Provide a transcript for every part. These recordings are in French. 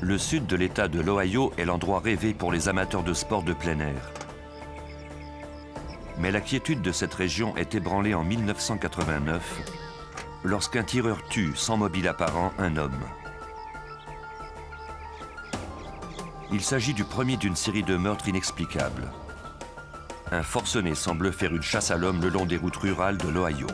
Le sud de l'État de l'Ohio est l'endroit rêvé pour les amateurs de sport de plein air. Mais la quiétude de cette région est ébranlée en 1989, lorsqu'un tireur tue, sans mobile apparent, un homme. Il s'agit du premier d'une série de meurtres inexplicables. Un forcené semble faire une chasse à l'homme le long des routes rurales de l'Ohio.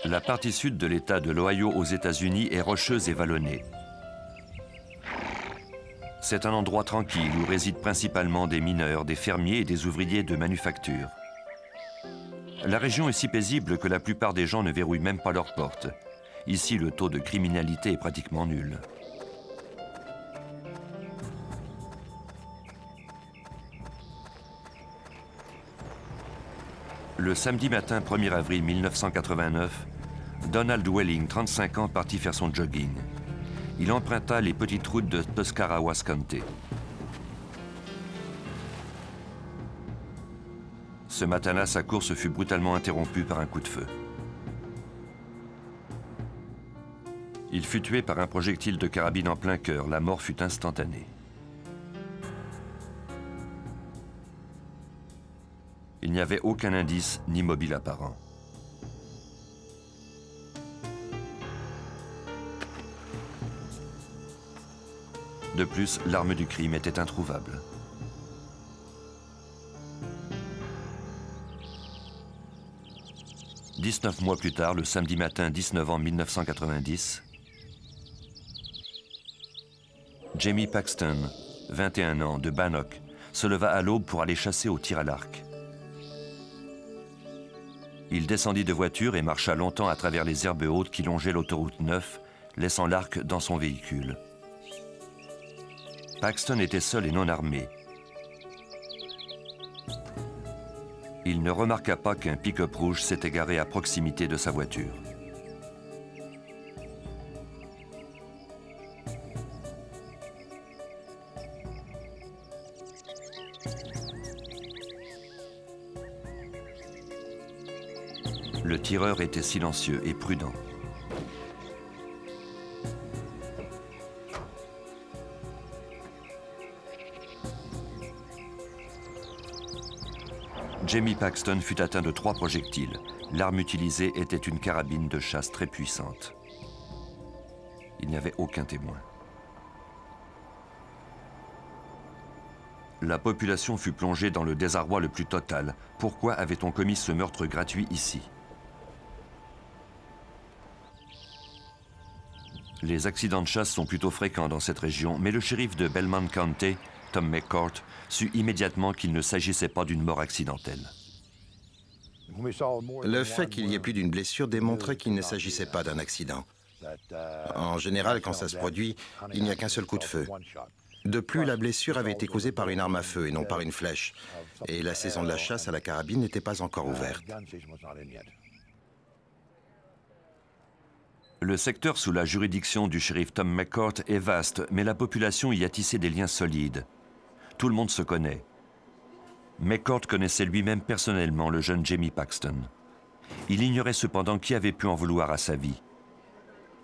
La partie sud de l'État de l'Ohio aux États-Unis est rocheuse et vallonnée. C'est un endroit tranquille où résident principalement des mineurs, des fermiers et des ouvriers de manufacture. La région est si paisible que la plupart des gens ne verrouillent même pas leurs portes. Ici, le taux de criminalité est pratiquement nul. Le samedi matin 1er avril 1989, Donald Welling, 35 ans, partit faire son jogging. Il emprunta les petites routes de Tuscarawas County. Ce matin-là, sa course fut brutalement interrompue par un coup de feu. Il fut tué par un projectile de carabine en plein cœur. La mort fut instantanée. Il n'y avait aucun indice ni mobile apparent. De plus, l'arme du crime était introuvable. « 19 mois plus tard, le samedi matin 19 novembre 1990, Jamie Paxton, 21 ans, de Bannock, se leva à l'aube pour aller chasser au tir à l'arc. Il descendit de voiture et marcha longtemps à travers les herbes hautes qui longeaient l'autoroute 9, laissant l'arc dans son véhicule. Paxton était seul et non armé. Il ne remarqua pas qu'un pick-up rouge s'était garé à proximité de sa voiture. Le tireur était silencieux et prudent. Jamie Paxton fut atteint de 3 projectiles. L'arme utilisée était une carabine de chasse très puissante. Il n'y avait aucun témoin. La population fut plongée dans le désarroi le plus total. Pourquoi avait-on commis ce meurtre gratuit ici? Les accidents de chasse sont plutôt fréquents dans cette région, mais le shérif de Belmont County, Tom McCourt, sut immédiatement qu'il ne s'agissait pas d'une mort accidentelle. Le fait qu'il y ait plus d'une blessure démontrait qu'il ne s'agissait pas d'un accident. En général, quand ça se produit, il n'y a qu'un seul coup de feu. De plus, la blessure avait été causée par une arme à feu et non par une flèche. Et la saison de la chasse à la carabine n'était pas encore ouverte. Le secteur sous la juridiction du shérif Tom McCourt est vaste, mais la population y a tissé des liens solides. Tout le monde se connaît. McCourt connaissait lui-même personnellement le jeune Jamie Paxton. Il ignorait cependant qui avait pu en vouloir à sa vie.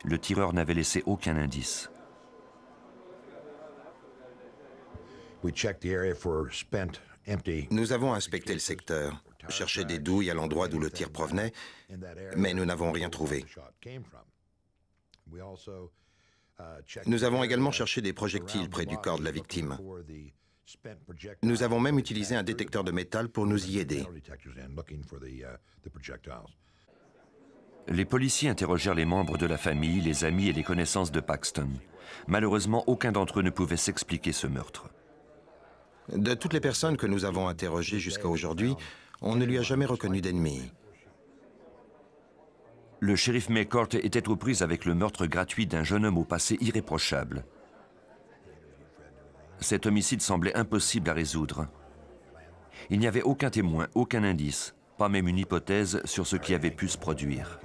Le tireur n'avait laissé aucun indice. Nous avons inspecté le secteur, cherché des douilles à l'endroit d'où le tir provenait, mais nous n'avons rien trouvé. Nous avons également cherché des projectiles près du corps de la victime. Nous avons même utilisé un détecteur de métal pour nous y aider. Les policiers interrogèrent les membres de la famille, les amis et les connaissances de Paxton. Malheureusement, aucun d'entre eux ne pouvait s'expliquer ce meurtre. De toutes les personnes que nous avons interrogées jusqu'à aujourd'hui, on ne lui a jamais reconnu d'ennemi. Le shérif McCourt était aux prises avec le meurtre gratuit d'un jeune homme au passé irréprochable. Cet homicide semblait impossible à résoudre. Il n'y avait aucun témoin, aucun indice, pas même une hypothèse sur ce qui avait pu se produire.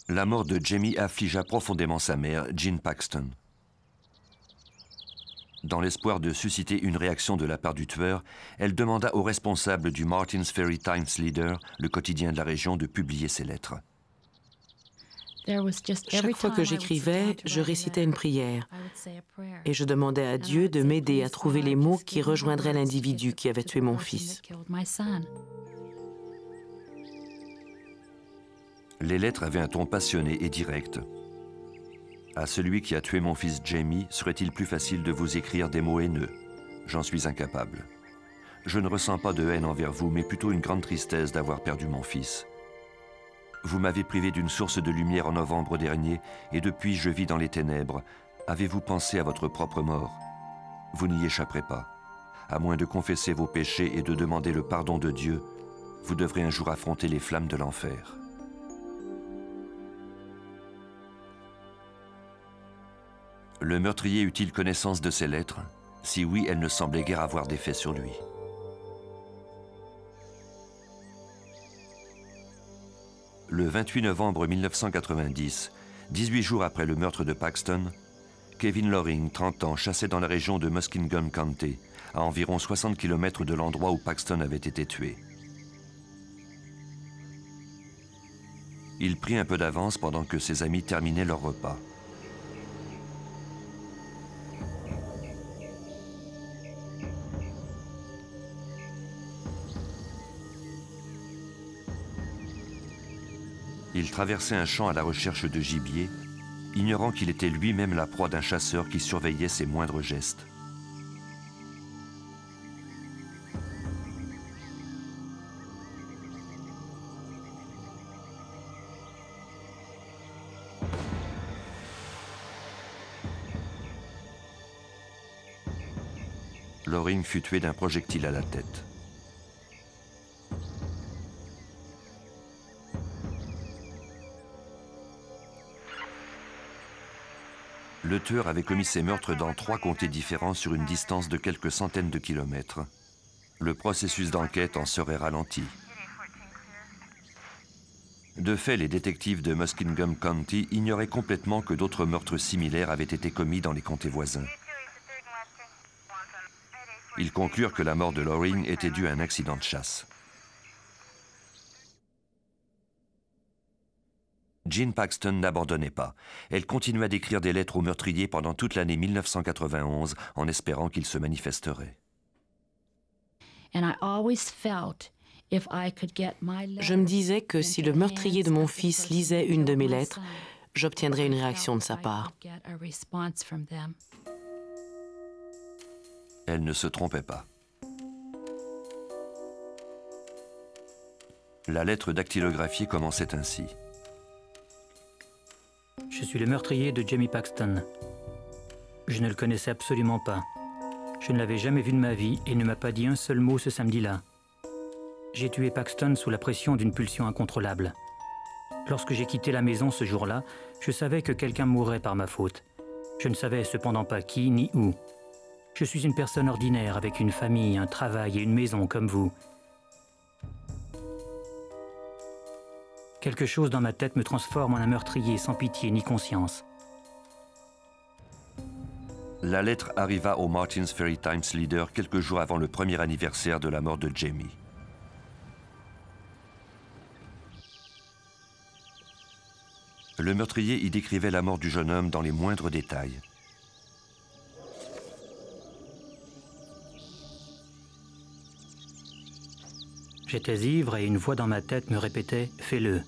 La mort de Jamie affligea profondément sa mère, Jean Paxton. Dans l'espoir de susciter une réaction de la part du tueur, elle demanda au responsable du Martins Ferry Times Leader, le quotidien de la région, de publier ses lettres. Chaque fois que j'écrivais, je récitais une prière et je demandais à Dieu de m'aider à trouver les mots qui rejoindraient l'individu qui avait tué mon fils. Les lettres avaient un ton passionné et direct. À celui qui a tué mon fils Jamie, serait-il plus facile de vous écrire des mots haineux? J'en suis incapable. Je ne ressens pas de haine envers vous, mais plutôt une grande tristesse d'avoir perdu mon fils. Vous m'avez privé d'une source de lumière en novembre dernier, et depuis je vis dans les ténèbres. Avez-vous pensé à votre propre mort? Vous n'y échapperez pas. À moins de confesser vos péchés et de demander le pardon de Dieu, vous devrez un jour affronter les flammes de l'enfer. Le meurtrier eut-il connaissance de ces lettres? Si oui, elles ne semblaient guère avoir d'effet sur lui. Le 28 novembre 1990, 18 jours après le meurtre de Paxton, Kevin Loring, 30 ans, chassait dans la région de Muskingum County, à environ 60 km de l'endroit où Paxton avait été tué. Il prit un peu d'avance pendant que ses amis terminaient leur repas. Il traversait un champ à la recherche de gibier, ignorant qu'il était lui-même la proie d'un chasseur qui surveillait ses moindres gestes. Loring fut tué d'un projectile à la tête. Le tueur avait commis ses meurtres dans 3 comtés différents sur une distance de quelques centaines de kilomètres. Le processus d'enquête en serait ralenti. De fait, les détectives de Muskingum County ignoraient complètement que d'autres meurtres similaires avaient été commis dans les comtés voisins. Ils conclurent que la mort de Loring était due à un accident de chasse. Jean Paxton n'abandonnait pas. Elle continua d'écrire des lettres au meurtrier pendant toute l'année 1991 en espérant qu'il se manifesterait. Je me disais que si le meurtrier de mon fils lisait une de mes lettres, j'obtiendrais une réaction de sa part. Elle ne se trompait pas. La lettre dactylographiée commençait ainsi. Je suis le meurtrier de Jamie Paxton. Je ne le connaissais absolument pas. Je ne l'avais jamais vu de ma vie et ne m'a pas dit un seul mot ce samedi-là. J'ai tué Paxton sous la pression d'une pulsion incontrôlable. Lorsque j'ai quitté la maison ce jour-là, je savais que quelqu'un mourrait par ma faute. Je ne savais cependant pas qui ni où. Je suis une personne ordinaire avec une famille, un travail et une maison comme vous. Quelque chose dans ma tête me transforme en un meurtrier sans pitié ni conscience. La lettre arriva au Martins Ferry Times Leader quelques jours avant le premier anniversaire de la mort de Jamie. Le meurtrier y décrivait la mort du jeune homme dans les moindres détails. J'étais ivre et une voix dans ma tête me répétait « Fais-le ».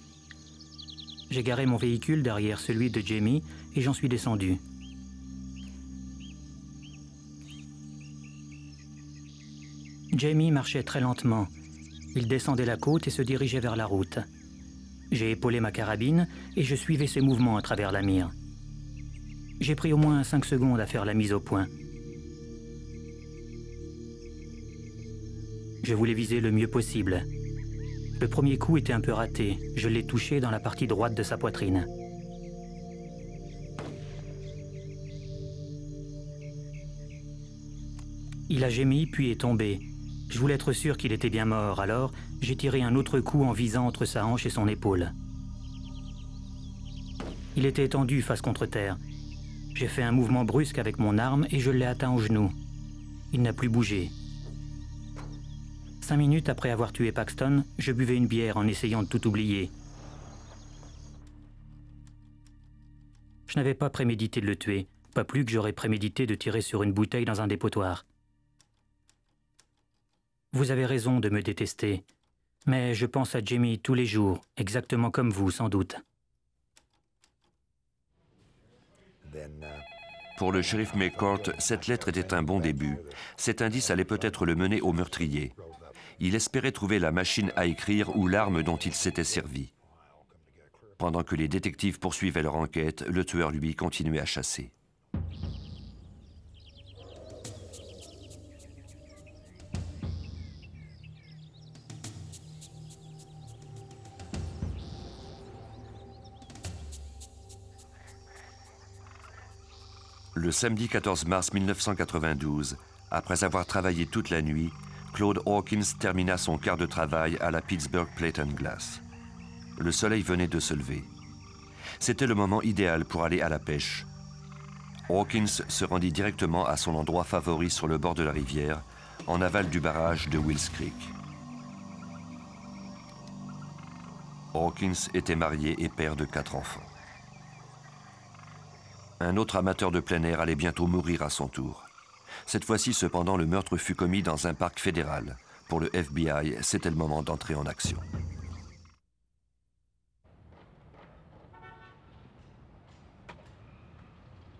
J'ai garé mon véhicule derrière celui de Jamie et j'en suis descendu. Jamie marchait très lentement. Il descendait la côte et se dirigeait vers la route. J'ai épaulé ma carabine et je suivais ses mouvements à travers la mire. J'ai pris au moins 5 secondes à faire la mise au point. Je voulais viser le mieux possible. Le premier coup était un peu raté. Je l'ai touché dans la partie droite de sa poitrine. Il a gémi puis est tombé. Je voulais être sûr qu'il était bien mort, alors j'ai tiré un autre coup en visant entre sa hanche et son épaule. Il était étendu face contre terre. J'ai fait un mouvement brusque avec mon arme et je l'ai atteint au genou. Il n'a plus bougé. 5 minutes après avoir tué Paxton, je buvais une bière en essayant de tout oublier. Je n'avais pas prémédité de le tuer, pas plus que j'aurais prémédité de tirer sur une bouteille dans un dépotoir. Vous avez raison de me détester, mais je pense à Jamie tous les jours, exactement comme vous, sans doute. Pour le shérif McCourt, cette lettre était un bon début. Cet indice allait peut-être le mener au meurtrier. Il espérait trouver la machine à écrire ou l'arme dont il s'était servi. Pendant que les détectives poursuivaient leur enquête, le tueur, lui, continuait à chasser. Le samedi 14 mars 1992, après avoir travaillé toute la nuit, Claude Hawkins termina son quart de travail à la Pittsburgh Plate and Glass. Le soleil venait de se lever. C'était le moment idéal pour aller à la pêche. Hawkins se rendit directement à son endroit favori sur le bord de la rivière, en aval du barrage de Wills Creek. Hawkins était marié et père de 4 enfants. Un autre amateur de plein air allait bientôt mourir à son tour. Cette fois-ci, cependant, le meurtre fut commis dans un parc fédéral. Pour le FBI, c'était le moment d'entrer en action.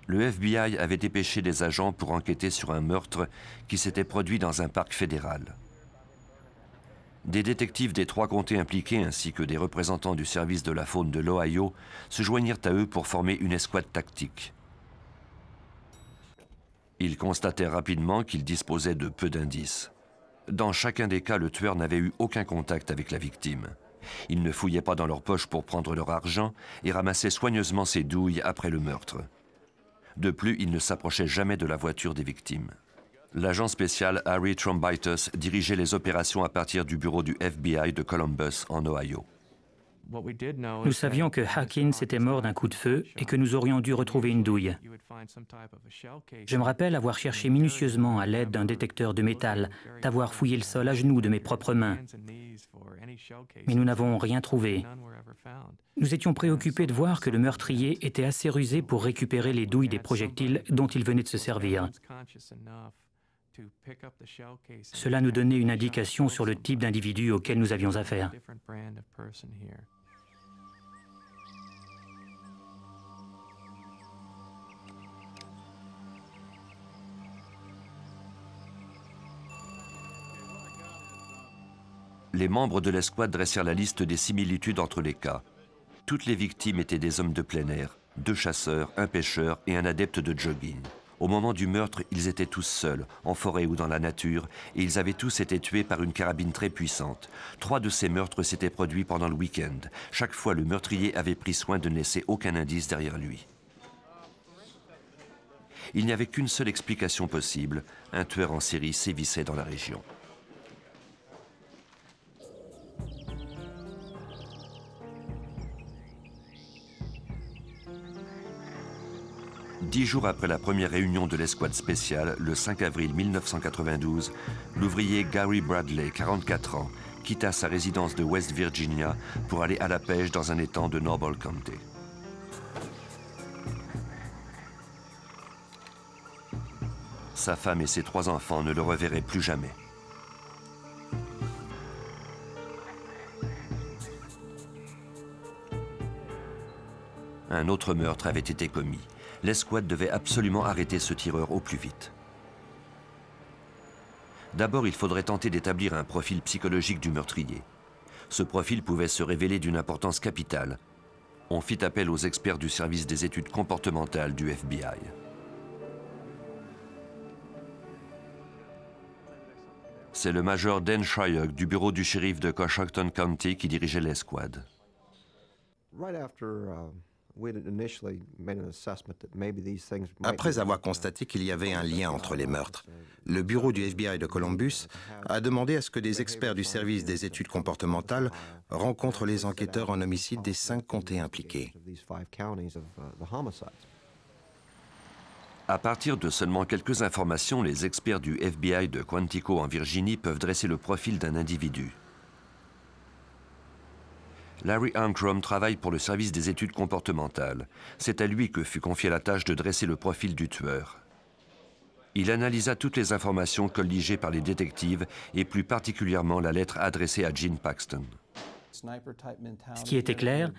Le FBI avait dépêché des agents pour enquêter sur un meurtre qui s'était produit dans un parc fédéral. Des détectives des 3 comtés impliqués ainsi que des représentants du service de la faune de l'Ohio se joignirent à eux pour former une escouade tactique. Ils constatèrent rapidement qu'ils disposaient de peu d'indices. Dans chacun des cas, le tueur n'avait eu aucun contact avec la victime. Ils ne fouillaient pas dans leurs poches pour prendre leur argent et ramassaient soigneusement ses douilles après le meurtre. De plus, ils ne s'approchaient jamais de la voiture des victimes. L'agent spécial Harry Trombitus dirigeait les opérations à partir du bureau du FBI de Columbus, en Ohio. Nous savions que Hawkins était mort d'un coup de feu et que nous aurions dû retrouver une douille. Je me rappelle avoir cherché minutieusement à l'aide d'un détecteur de métal, d'avoir fouillé le sol à genoux de mes propres mains. Mais nous n'avons rien trouvé. Nous étions préoccupés de voir que le meurtrier était assez rusé pour récupérer les douilles des projectiles dont il venait de se servir. Cela nous donnait une indication sur le type d'individu auquel nous avions affaire. Les membres de l'escouade dressèrent la liste des similitudes entre les cas. Toutes les victimes étaient des hommes de plein air, 2 chasseurs, un pêcheur et un adepte de jogging. Au moment du meurtre, ils étaient tous seuls, en forêt ou dans la nature, et ils avaient tous été tués par une carabine très puissante. 3 de ces meurtres s'étaient produits pendant le week-end. Chaque fois, le meurtrier avait pris soin de ne laisser aucun indice derrière lui. Il n'y avait qu'une seule explication possible. Un tueur en série sévissait dans la région. Dix jours après la première réunion de l'escouade spéciale, le 5 avril 1992, l'ouvrier Gary Bradley, 44 ans, quitta sa résidence de West Virginia pour aller à la pêche dans un étang de Noble County. Sa femme et ses 3 enfants ne le reverraient plus jamais. Un autre meurtre avait été commis. L'escouade devait absolument arrêter ce tireur au plus vite. D'abord, il faudrait tenter d'établir un profil psychologique du meurtrier. Ce profil pouvait se révéler d'une importance capitale. On fit appel aux experts du service des études comportementales du FBI. C'est le major Dan Shyok du bureau du shérif de Coshocton County qui dirigeait l'escouade. Après avoir constaté qu'il y avait un lien entre les meurtres, le bureau du FBI de Columbus a demandé à ce que des experts du service des études comportementales rencontrent les enquêteurs en homicide des 5 comtés impliqués. À partir de seulement quelques informations, les experts du FBI de Quantico en Virginie peuvent dresser le profil d'un individu. Larry Ankrum travaille pour le service des études comportementales. C'est à lui que fut confiée la tâche de dresser le profil du tueur. Il analysa toutes les informations colligées par les détectives et plus particulièrement la lettre adressée à Gene Paxton. Ce qui était clair,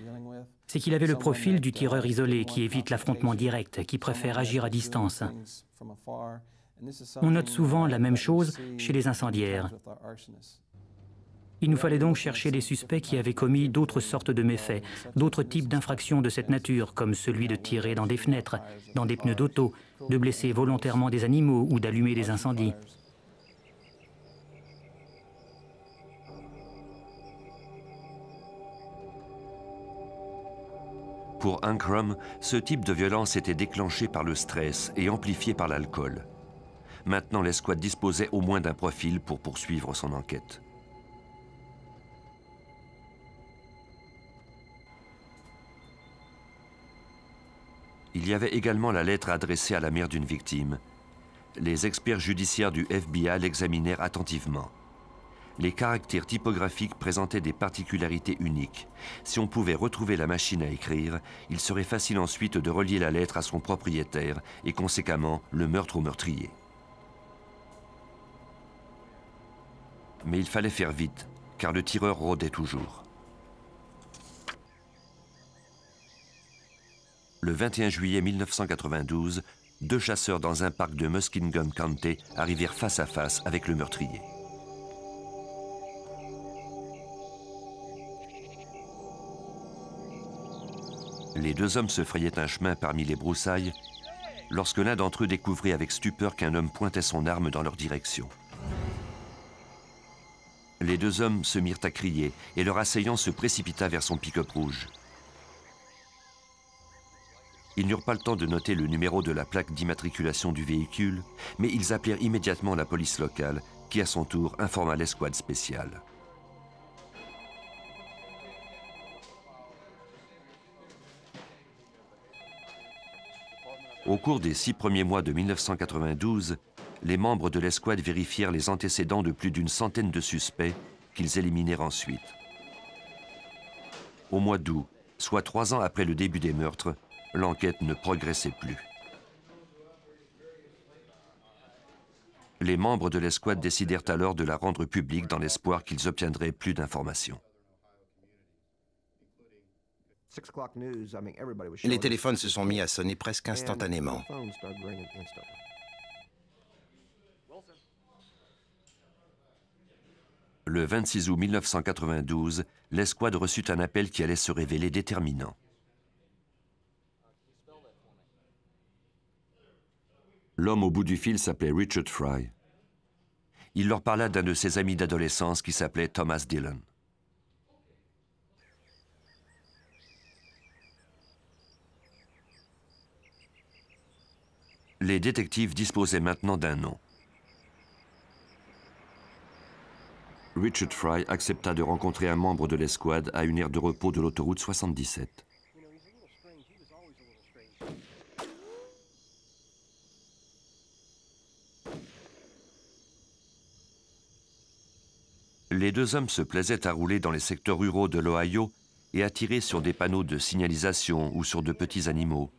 c'est qu'il avait le profil du tireur isolé qui évite l'affrontement direct, qui préfère agir à distance. On note souvent la même chose chez les incendiaires. Il nous fallait donc chercher des suspects qui avaient commis d'autres sortes de méfaits, d'autres types d'infractions de cette nature, comme celui de tirer dans des fenêtres, dans des pneus d'auto, de blesser volontairement des animaux ou d'allumer des incendies. Pour Ankrum, ce type de violence était déclenché par le stress et amplifié par l'alcool. Maintenant, l'escouade disposait au moins d'un profil pour poursuivre son enquête. Il y avait également la lettre adressée à la mère d'une victime. Les experts judiciaires du FBI l'examinèrent attentivement. Les caractères typographiques présentaient des particularités uniques. Si on pouvait retrouver la machine à écrire, il serait facile ensuite de relier la lettre à son propriétaire et conséquemment le meurtre au meurtrier. Mais il fallait faire vite, car le tireur rôdait toujours. Le 21 juillet 1992, 2 chasseurs dans un parc de Muskingum County arrivèrent face à face avec le meurtrier. Les 2 hommes se frayaient un chemin parmi les broussailles lorsque l'un d'entre eux découvrit avec stupeur qu'un homme pointait son arme dans leur direction. Les 2 hommes se mirent à crier et leur assaillant se précipita vers son pick-up rouge. Ils n'eurent pas le temps de noter le numéro de la plaque d'immatriculation du véhicule, mais ils appelèrent immédiatement la police locale, qui à son tour informa l'escouade spéciale. Au cours des 6 premiers mois de 1992, les membres de l'escouade vérifièrent les antécédents de plus d'une centaine de suspects qu'ils éliminèrent ensuite. Au mois d'août, soit 3 ans après le début des meurtres, l'enquête ne progressait plus. Les membres de l'escouade décidèrent alors de la rendre publique dans l'espoir qu'ils obtiendraient plus d'informations. Les téléphones se sont mis à sonner presque instantanément. Le 26 août 1992, l'escouade reçut un appel qui allait se révéler déterminant. L'homme au bout du fil s'appelait Richard Fry. Il leur parla d'un de ses amis d'adolescence qui s'appelait Thomas Dillon. Les détectives disposaient maintenant d'un nom. Richard Fry accepta de rencontrer un membre de l'escouade à une aire de repos de l'autoroute 77. Les 2 hommes se plaisaient à rouler dans les secteurs ruraux de l'Ohio et à tirer sur des panneaux de signalisation ou sur de petits animaux.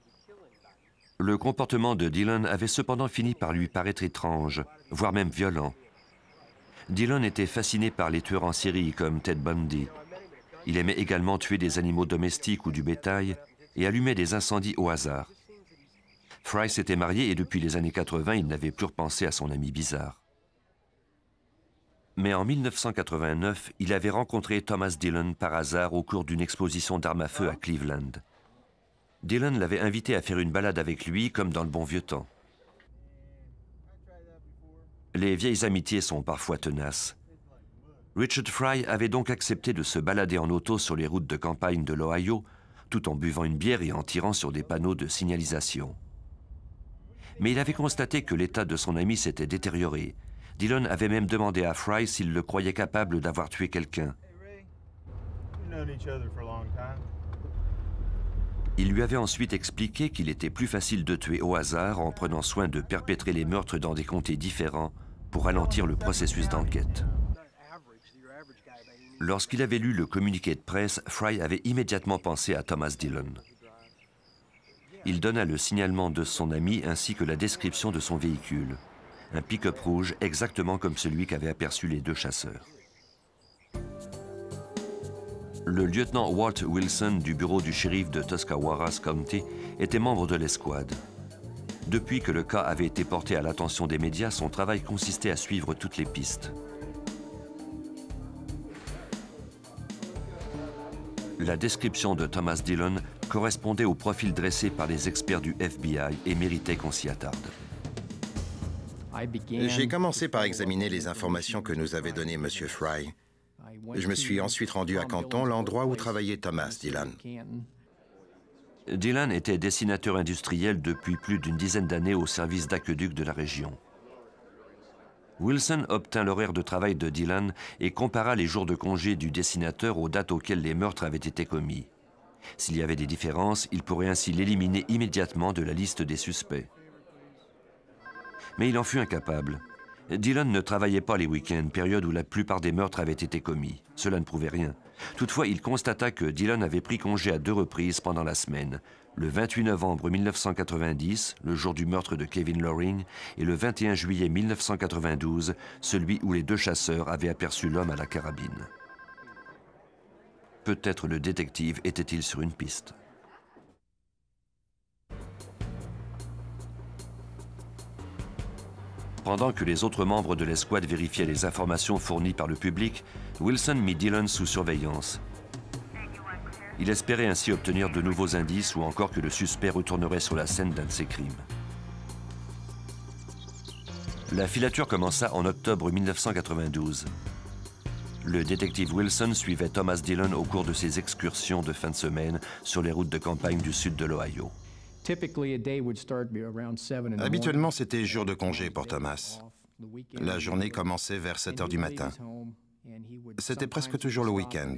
Le comportement de Dillon avait cependant fini par lui paraître étrange, voire même violent. Dillon était fasciné par les tueurs en série comme Ted Bundy. Il aimait également tuer des animaux domestiques ou du bétail et allumait des incendies au hasard. Fry s'était marié et depuis les années 80, il n'avait plus repensé à son ami bizarre. Mais en 1989, il avait rencontré Thomas Dillon par hasard au cours d'une exposition d'armes à feu à Cleveland. Dillon l'avait invité à faire une balade avec lui, comme dans le bon vieux temps. Les vieilles amitiés sont parfois tenaces. Richard Fry avait donc accepté de se balader en auto sur les routes de campagne de l'Ohio, tout en buvant une bière et en tirant sur des panneaux de signalisation. Mais il avait constaté que l'état de son ami s'était détérioré. Dillon avait même demandé à Fry s'il le croyait capable d'avoir tué quelqu'un. Il lui avait ensuite expliqué qu'il était plus facile de tuer au hasard en prenant soin de perpétrer les meurtres dans des comtés différents pour ralentir le processus d'enquête. Lorsqu'il avait lu le communiqué de presse, Fry avait immédiatement pensé à Thomas Dillon. Il donna le signalement de son ami ainsi que la description de son véhicule. Un pick-up rouge exactement comme celui qu'avaient aperçu les deux chasseurs. Le lieutenant Walt Wilson du bureau du shérif de Tuscarawas County était membre de l'escouade. Depuis que le cas avait été porté à l'attention des médias, son travail consistait à suivre toutes les pistes. La description de Thomas Dillon correspondait au profil dressé par les experts du FBI et méritait qu'on s'y attarde. J'ai commencé par examiner les informations que nous avait données M. Fry. Je me suis ensuite rendu à Canton, l'endroit où travaillait Thomas Dillon. Dillon était dessinateur industriel depuis plus d'une dizaine d'années au service d'aqueduc de la région. Wilson obtint l'horaire de travail de Dillon et compara les jours de congé du dessinateur aux dates auxquelles les meurtres avaient été commis. S'il y avait des différences, il pourrait ainsi l'éliminer immédiatement de la liste des suspects. Mais il en fut incapable. Dillon ne travaillait pas les week-ends, période où la plupart des meurtres avaient été commis. Cela ne prouvait rien. Toutefois, il constata que Dillon avait pris congé à 2 reprises pendant la semaine. Le 28 novembre 1990, le jour du meurtre de Kevin Loring, et le 21 juillet 1992, celui où les deux chasseurs avaient aperçu l'homme à la carabine. Peut-être le détective était-il sur une piste. Pendant que les autres membres de l'escouade vérifiaient les informations fournies par le public, Wilson mit Dillon sous surveillance. Il espérait ainsi obtenir de nouveaux indices ou encore que le suspect retournerait sur la scène d'un de ses crimes. La filature commença en octobre 1992. Le détective Wilson suivait Thomas Dillon au cours de ses excursions de fin de semaine sur les routes de campagne du sud de l'Ohio. Habituellement, c'était jour de congé pour Thomas. La journée commençait vers 7 heures du matin. C'était presque toujours le week-end.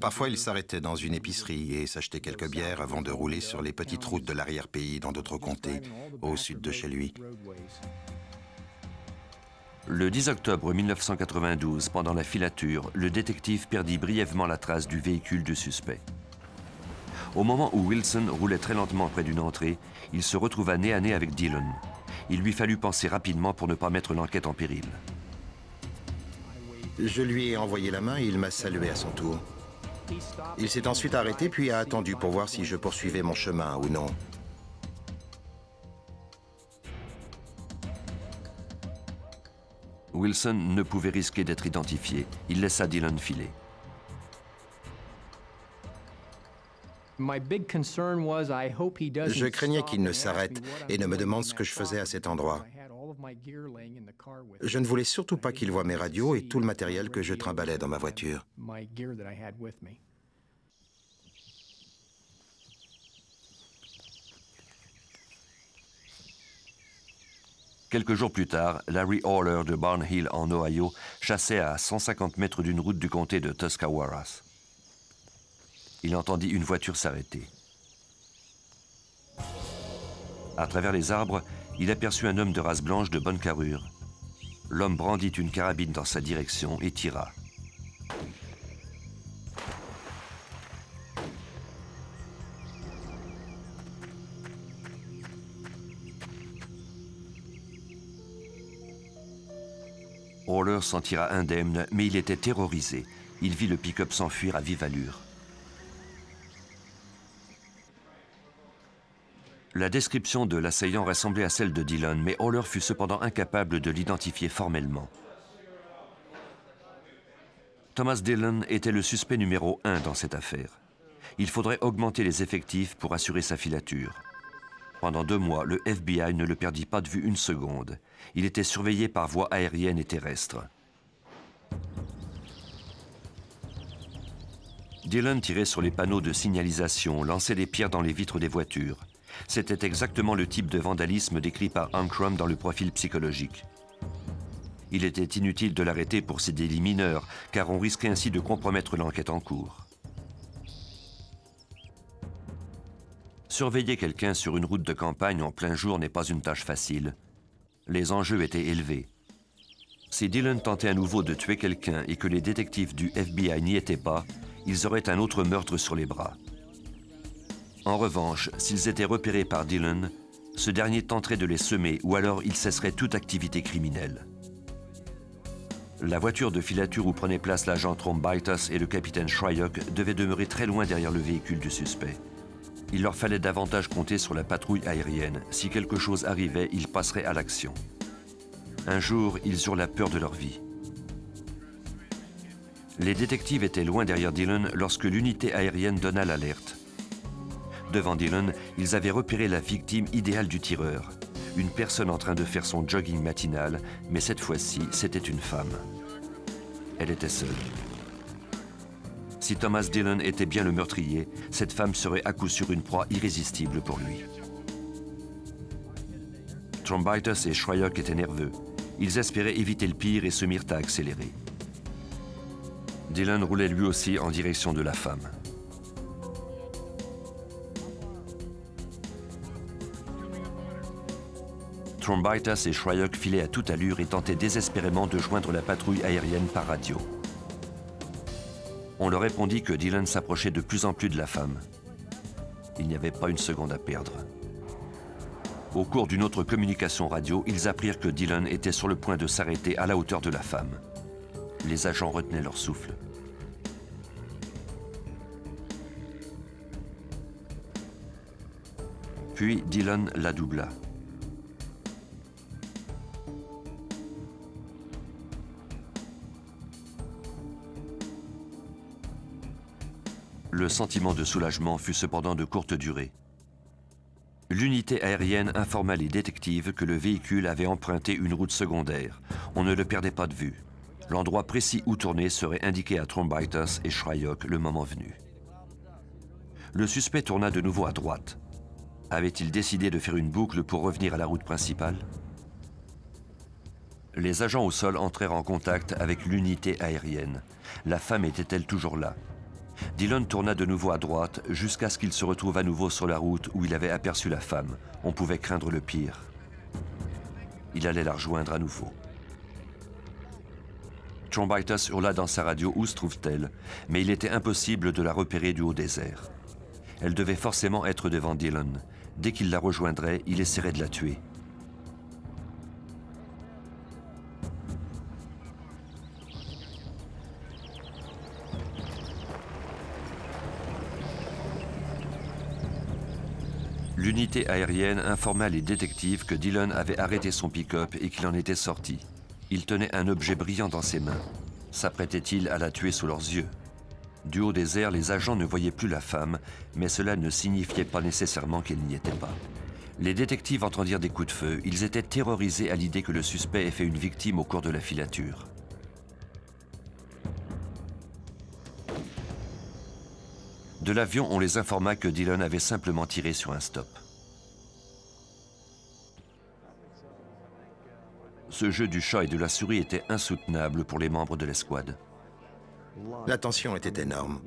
Parfois, il s'arrêtait dans une épicerie et s'achetait quelques bières avant de rouler sur les petites routes de l'arrière-pays dans d'autres comtés, au sud de chez lui. Le 10 octobre 1992, pendant la filature, le détective perdit brièvement la trace du véhicule du suspect. Au moment où Wilson roulait très lentement près d'une entrée, il se retrouva nez à nez avec Dillon. Il lui fallut penser rapidement pour ne pas mettre l'enquête en péril. Je lui ai envoyé la main et il m'a salué à son tour. Il s'est ensuite arrêté puis a attendu pour voir si je poursuivais mon chemin ou non. Wilson ne pouvait risquer d'être identifié. Il laissa Dillon filer. Je craignais qu'il ne s'arrête et ne me demande ce que je faisais à cet endroit. Je ne voulais surtout pas qu'il voie mes radios et tout le matériel que je trimballais dans ma voiture. Quelques jours plus tard, Larry Haller de Barn Hill en Ohio chassait à 150 mètres d'une route du comté de Tuscarawas. Il entendit une voiture s'arrêter. À travers les arbres, il aperçut un homme de race blanche de bonne carrure. L'homme brandit une carabine dans sa direction et tira. Haller s'en tira indemne, mais il était terrorisé. Il vit le pick-up s'enfuir à vive allure. La description de l'assaillant ressemblait à celle de Dillon, mais Haller fut cependant incapable de l'identifier formellement. Thomas Dillon était le suspect numéro 1 dans cette affaire. Il faudrait augmenter les effectifs pour assurer sa filature. Pendant 2 mois, le FBI ne le perdit pas de vue une seconde. Il était surveillé par voie aérienne et terrestre. Dillon tirait sur les panneaux de signalisation, lançait des pierres dans les vitres des voitures. C'était exactement le type de vandalisme décrit par Ankrum dans le profil psychologique. Il était inutile de l'arrêter pour ces délits mineurs, car on risquait ainsi de compromettre l'enquête en cours. Surveiller quelqu'un sur une route de campagne en plein jour n'est pas une tâche facile. Les enjeux étaient élevés. Si Dillon tentait à nouveau de tuer quelqu'un et que les détectives du FBI n'y étaient pas, ils auraient un autre meurtre sur les bras. En revanche, s'ils étaient repérés par Dillon, ce dernier tenterait de les semer ou alors il cesserait toute activité criminelle. La voiture de filature où prenaient place l'agent Trombaitis et le capitaine Shryock devait demeurer très loin derrière le véhicule du suspect. Il leur fallait davantage compter sur la patrouille aérienne. Si quelque chose arrivait, ils passeraient à l'action. Un jour, ils eurent la peur de leur vie. Les détectives étaient loin derrière Dillon lorsque l'unité aérienne donna l'alerte. Devant Dillon, ils avaient repéré la victime idéale du tireur. Une personne en train de faire son jogging matinal, mais cette fois-ci, c'était une femme. Elle était seule. Si Thomas Dillon était bien le meurtrier, cette femme serait à coup sûr une proie irrésistible pour lui. Trombaitis et Shryock étaient nerveux. Ils espéraient éviter le pire et se mirent à accélérer. Dillon roulait lui aussi en direction de la femme. Trombaitis et Shryock filaient à toute allure et tentaient désespérément de joindre la patrouille aérienne par radio. On leur répondit que Dillon s'approchait de plus en plus de la femme. Il n'y avait pas une seconde à perdre. Au cours d'une autre communication radio, ils apprirent que Dillon était sur le point de s'arrêter à la hauteur de la femme. Les agents retenaient leur souffle. Puis Dillon la doubla. Le sentiment de soulagement fut cependant de courte durée. L'unité aérienne informa les détectives que le véhicule avait emprunté une route secondaire. On ne le perdait pas de vue. L'endroit précis où tourner serait indiqué à Trombaitis et Shryock le moment venu. Le suspect tourna de nouveau à droite. Avait-il décidé de faire une boucle pour revenir à la route principale? Les agents au sol entrèrent en contact avec l'unité aérienne. La femme était-elle toujours là? Dillon tourna de nouveau à droite jusqu'à ce qu'il se retrouve à nouveau sur la route où il avait aperçu la femme. On pouvait craindre le pire. Il allait la rejoindre à nouveau. Trombaitis hurla dans sa radio où se trouve-t-elle, mais il était impossible de la repérer du haut des airs. Elle devait forcément être devant Dillon. Dès qu'il la rejoindrait, il essaierait de la tuer. L'unité aérienne informa les détectives que Dillon avait arrêté son pick-up et qu'il en était sorti. Il tenait un objet brillant dans ses mains. S'apprêtait-il à la tuer sous leurs yeux? Du haut des airs, les agents ne voyaient plus la femme, mais cela ne signifiait pas nécessairement qu'elle n'y était pas. Les détectives entendirent des coups de feu. Ils étaient terrorisés à l'idée que le suspect ait fait une victime au cours de la filature. De l'avion, on les informa que Dillon avait simplement tiré sur un stop. Ce jeu du chat et de la souris était insoutenable pour les membres de l'escouade. La tension était énorme.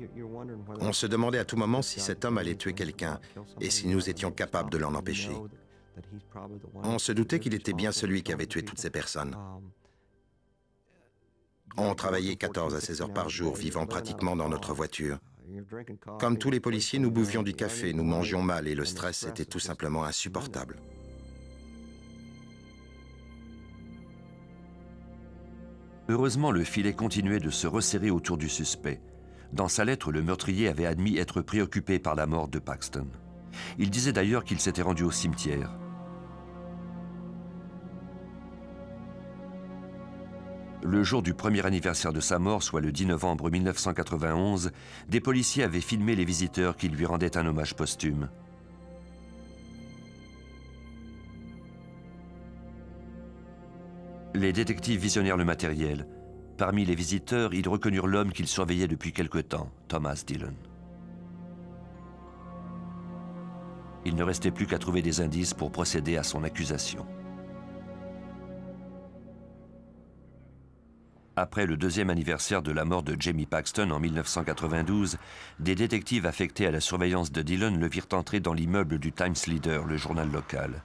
On se demandait à tout moment si cet homme allait tuer quelqu'un et si nous étions capables de l'en empêcher. On se doutait qu'il était bien celui qui avait tué toutes ces personnes. On travaillait 14 à 16 heures par jour, vivant pratiquement dans notre voiture. Comme tous les policiers, nous buvions du café, nous mangions mal et le stress était tout simplement insupportable. Heureusement, le filet continuait de se resserrer autour du suspect. Dans sa lettre, le meurtrier avait admis être préoccupé par la mort de Paxton. Il disait d'ailleurs qu'il s'était rendu au cimetière. Le jour du premier anniversaire de sa mort, soit le 10 novembre 1991, des policiers avaient filmé les visiteurs qui lui rendaient un hommage posthume. Les détectives visionnèrent le matériel. Parmi les visiteurs, ils reconnurent l'homme qu'ils surveillaient depuis quelque temps, Thomas Dillon. Il ne restait plus qu'à trouver des indices pour procéder à son accusation. Après le 2e anniversaire de la mort de Jamie Paxton en 1992, des détectives affectés à la surveillance de Dillon le virent entrer dans l'immeuble du Times Leader, le journal local.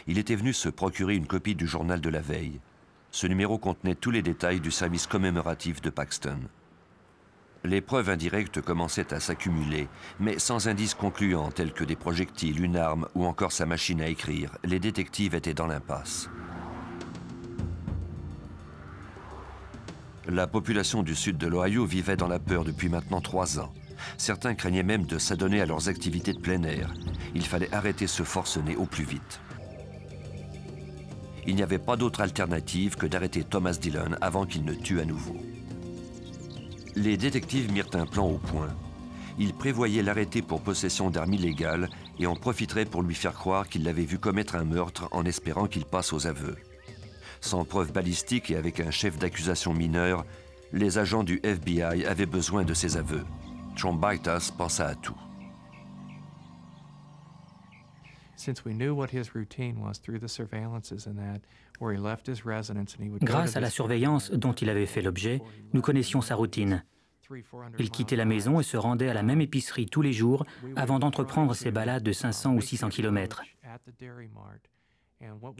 Il était venu se procurer une copie du journal de la veille. Ce numéro contenait tous les détails du service commémoratif de Paxton. Les preuves indirectes commençaient à s'accumuler, mais sans indices concluants tels que des projectiles, une arme ou encore sa machine à écrire, les détectives étaient dans l'impasse. La population du sud de l'Ohio vivait dans la peur depuis maintenant 3 ans. Certains craignaient même de s'adonner à leurs activités de plein air. Il fallait arrêter ce forcené au plus vite. Il n'y avait pas d'autre alternative que d'arrêter Thomas Dillon avant qu'il ne tue à nouveau. Les détectives mirent un plan au point. Ils prévoyaient l'arrêter pour possession d'armes illégales et en profiteraient pour lui faire croire qu'il l'avait vu commettre un meurtre en espérant qu'il passe aux aveux. Sans preuve balistique et avec un chef d'accusation mineur, les agents du FBI avaient besoin de ses aveux. Trombaitas pensa à tout. Grâce à la surveillance dont il avait fait l'objet, nous connaissions sa routine. Il quittait la maison et se rendait à la même épicerie tous les jours avant d'entreprendre ses balades de 500 ou 600 km.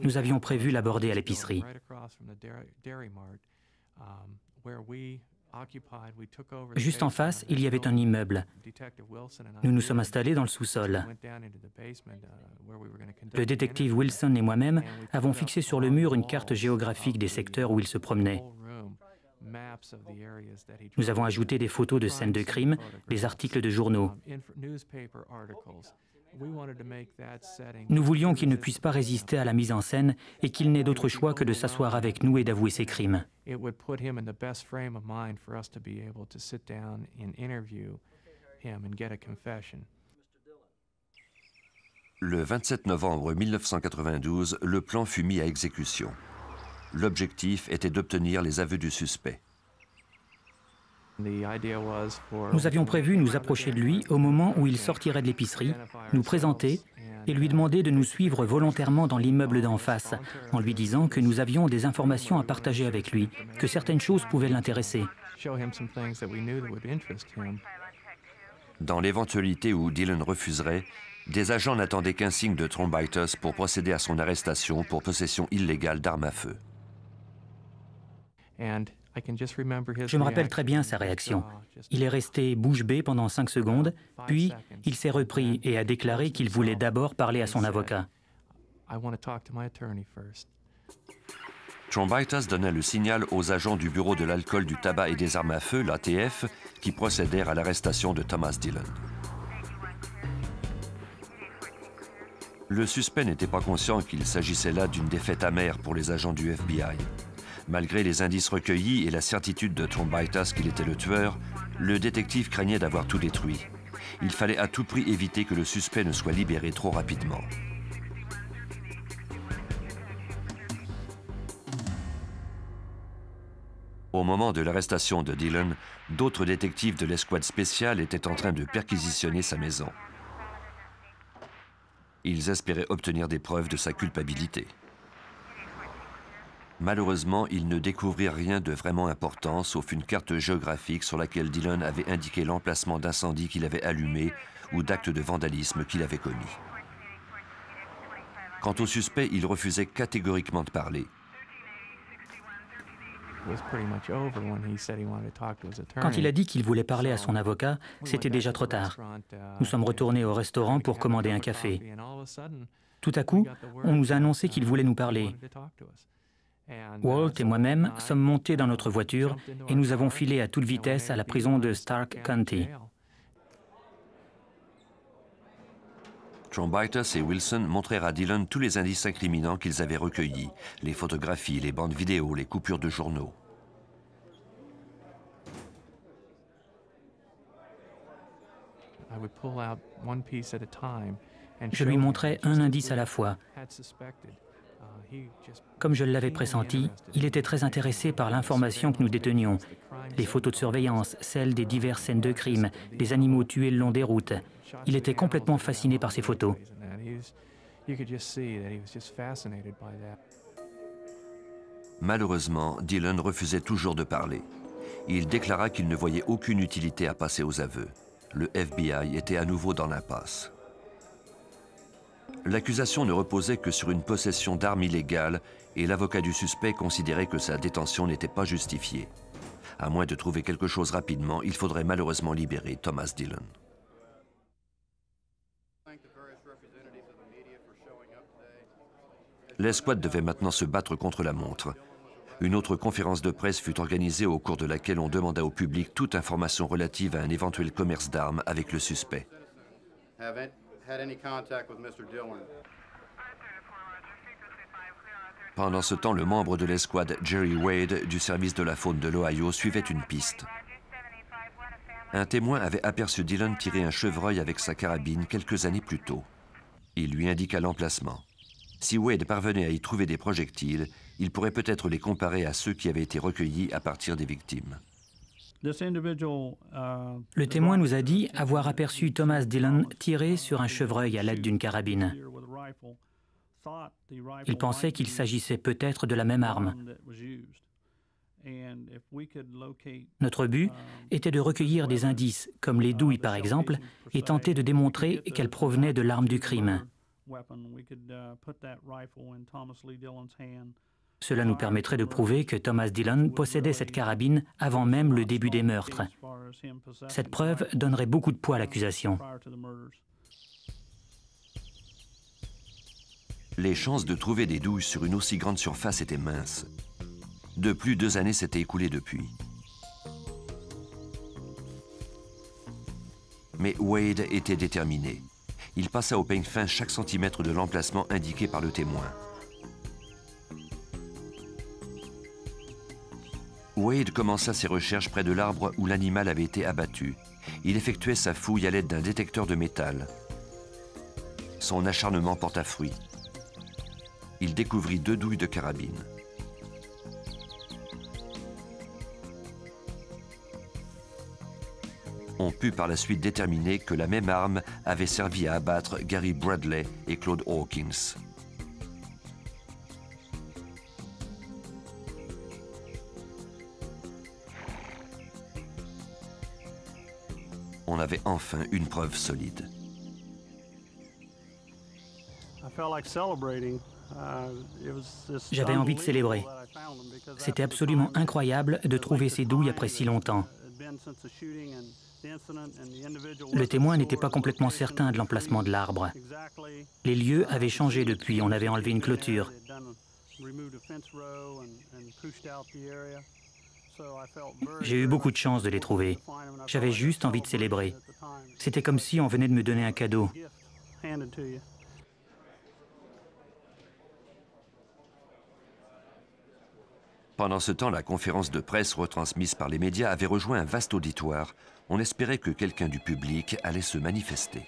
Nous avions prévu l'aborder à l'épicerie. Juste en face, il y avait un immeuble. Nous nous sommes installés dans le sous-sol. Le détective Wilson et moi-même avons fixé sur le mur une carte géographique des secteurs où il se promenait. Nous avons ajouté des photos de scènes de crime, des articles de journaux. Nous voulions qu'il ne puisse pas résister à la mise en scène et qu'il n'ait d'autre choix que de s'asseoir avec nous et d'avouer ses crimes. Le 27 novembre 1992, le plan fut mis à exécution. L'objectif était d'obtenir les aveux du suspect. Nous avions prévu nous approcher de lui au moment où il sortirait de l'épicerie, nous présenter et lui demander de nous suivre volontairement dans l'immeuble d'en face, en lui disant que nous avions des informations à partager avec lui, que certaines choses pouvaient l'intéresser. Dans l'éventualité où Dillon refuserait, des agents n'attendaient qu'un signe de Trombaitas pour procéder à son arrestation pour possession illégale d'armes à feu. Je me rappelle très bien sa réaction. Il est resté bouche bée pendant 5 secondes, puis il s'est repris et a déclaré qu'il voulait d'abord parler à son avocat. Trombaitas donna le signal aux agents du Bureau de l'alcool, du tabac et des armes à feu, l'ATF, qui procédèrent à l'arrestation de Thomas Dillon. Le suspect n'était pas conscient qu'il s'agissait là d'une défaite amère pour les agents du FBI. Malgré les indices recueillis et la certitude de Trombaitas qu'il était le tueur, le détective craignait d'avoir tout détruit. Il fallait à tout prix éviter que le suspect ne soit libéré trop rapidement. Au moment de l'arrestation de Dillon, d'autres détectives de l'escouade spéciale étaient en train de perquisitionner sa maison. Ils espéraient obtenir des preuves de sa culpabilité. Malheureusement, ils ne découvrirent rien de vraiment important, sauf une carte géographique sur laquelle Dillon avait indiqué l'emplacement d'incendie qu'il avait allumé ou d'actes de vandalisme qu'il avait commis. Quant au suspect, il refusait catégoriquement de parler. Quand il a dit qu'il voulait parler à son avocat, c'était déjà trop tard. Nous sommes retournés au restaurant pour commander un café. Tout à coup, on nous a annoncé qu'il voulait nous parler. Walt et moi-même sommes montés dans notre voiture et nous avons filé à toute vitesse à la prison de Stark County. Trombaitas et Wilson montrèrent à Dillon tous les indices incriminants qu'ils avaient recueillis, les photographies, les bandes vidéo, les coupures de journaux. Je lui montrais un indice à la fois. Comme je l'avais pressenti, il était très intéressé par l'information que nous détenions. Les photos de surveillance, celles des diverses scènes de crime, des animaux tués le long des routes. Il était complètement fasciné par ces photos. Malheureusement, Dillon refusait toujours de parler. Il déclara qu'il ne voyait aucune utilité à passer aux aveux. Le FBI était à nouveau dans l'impasse. L'accusation ne reposait que sur une possession d'armes illégales et l'avocat du suspect considérait que sa détention n'était pas justifiée. À moins de trouver quelque chose rapidement, il faudrait malheureusement libérer Thomas Dillon. L'escouade devait maintenant se battre contre la montre. Une autre conférence de presse fut organisée au cours de laquelle on demanda au public toute information relative à un éventuel commerce d'armes avec le suspect. Pendant ce temps, le membre de l'escouade Jerry Wade du service de la faune de l'Ohio suivait une piste. Un témoin avait aperçu Dillon tirer un chevreuil avec sa carabine quelques années plus tôt. Il lui indiqua l'emplacement. Si Wade parvenait à y trouver des projectiles, il pourrait peut-être les comparer à ceux qui avaient été recueillis à partir des victimes. Le témoin nous a dit avoir aperçu Thomas Dillon tirer sur un chevreuil à l'aide d'une carabine. Il pensait qu'il s'agissait peut-être de la même arme. Notre but était de recueillir des indices, comme les douilles par exemple, et tenter de démontrer qu'elles provenaient de l'arme du crime. Cela nous permettrait de prouver que Thomas Dillon possédait cette carabine avant même le début des meurtres. Cette preuve donnerait beaucoup de poids à l'accusation. Les chances de trouver des douilles sur une aussi grande surface étaient minces. De plus, 2 années s'étaient écoulées depuis. Mais Wade était déterminé. Il passa au peigne fin chaque centimètre de l'emplacement indiqué par le témoin. Wade commença ses recherches près de l'arbre où l'animal avait été abattu. Il effectuait sa fouille à l'aide d'un détecteur de métal. Son acharnement porta fruit. Il découvrit 2 douilles de carabine. On put par la suite déterminer que la même arme avait servi à abattre Gary Bradley et Claude Hawkins. On avait enfin une preuve solide. J'avais envie de célébrer. C'était absolument incroyable de trouver ces douilles après si longtemps. Le témoin n'était pas complètement certain de l'emplacement de l'arbre. Les lieux avaient changé depuis, on avait enlevé une clôture. J'ai eu beaucoup de chance de les trouver. J'avais juste envie de célébrer. C'était comme si on venait de me donner un cadeau. Pendant ce temps, la conférence de presse retransmise par les médias avait rejoint un vaste auditoire. On espérait que quelqu'un du public allait se manifester.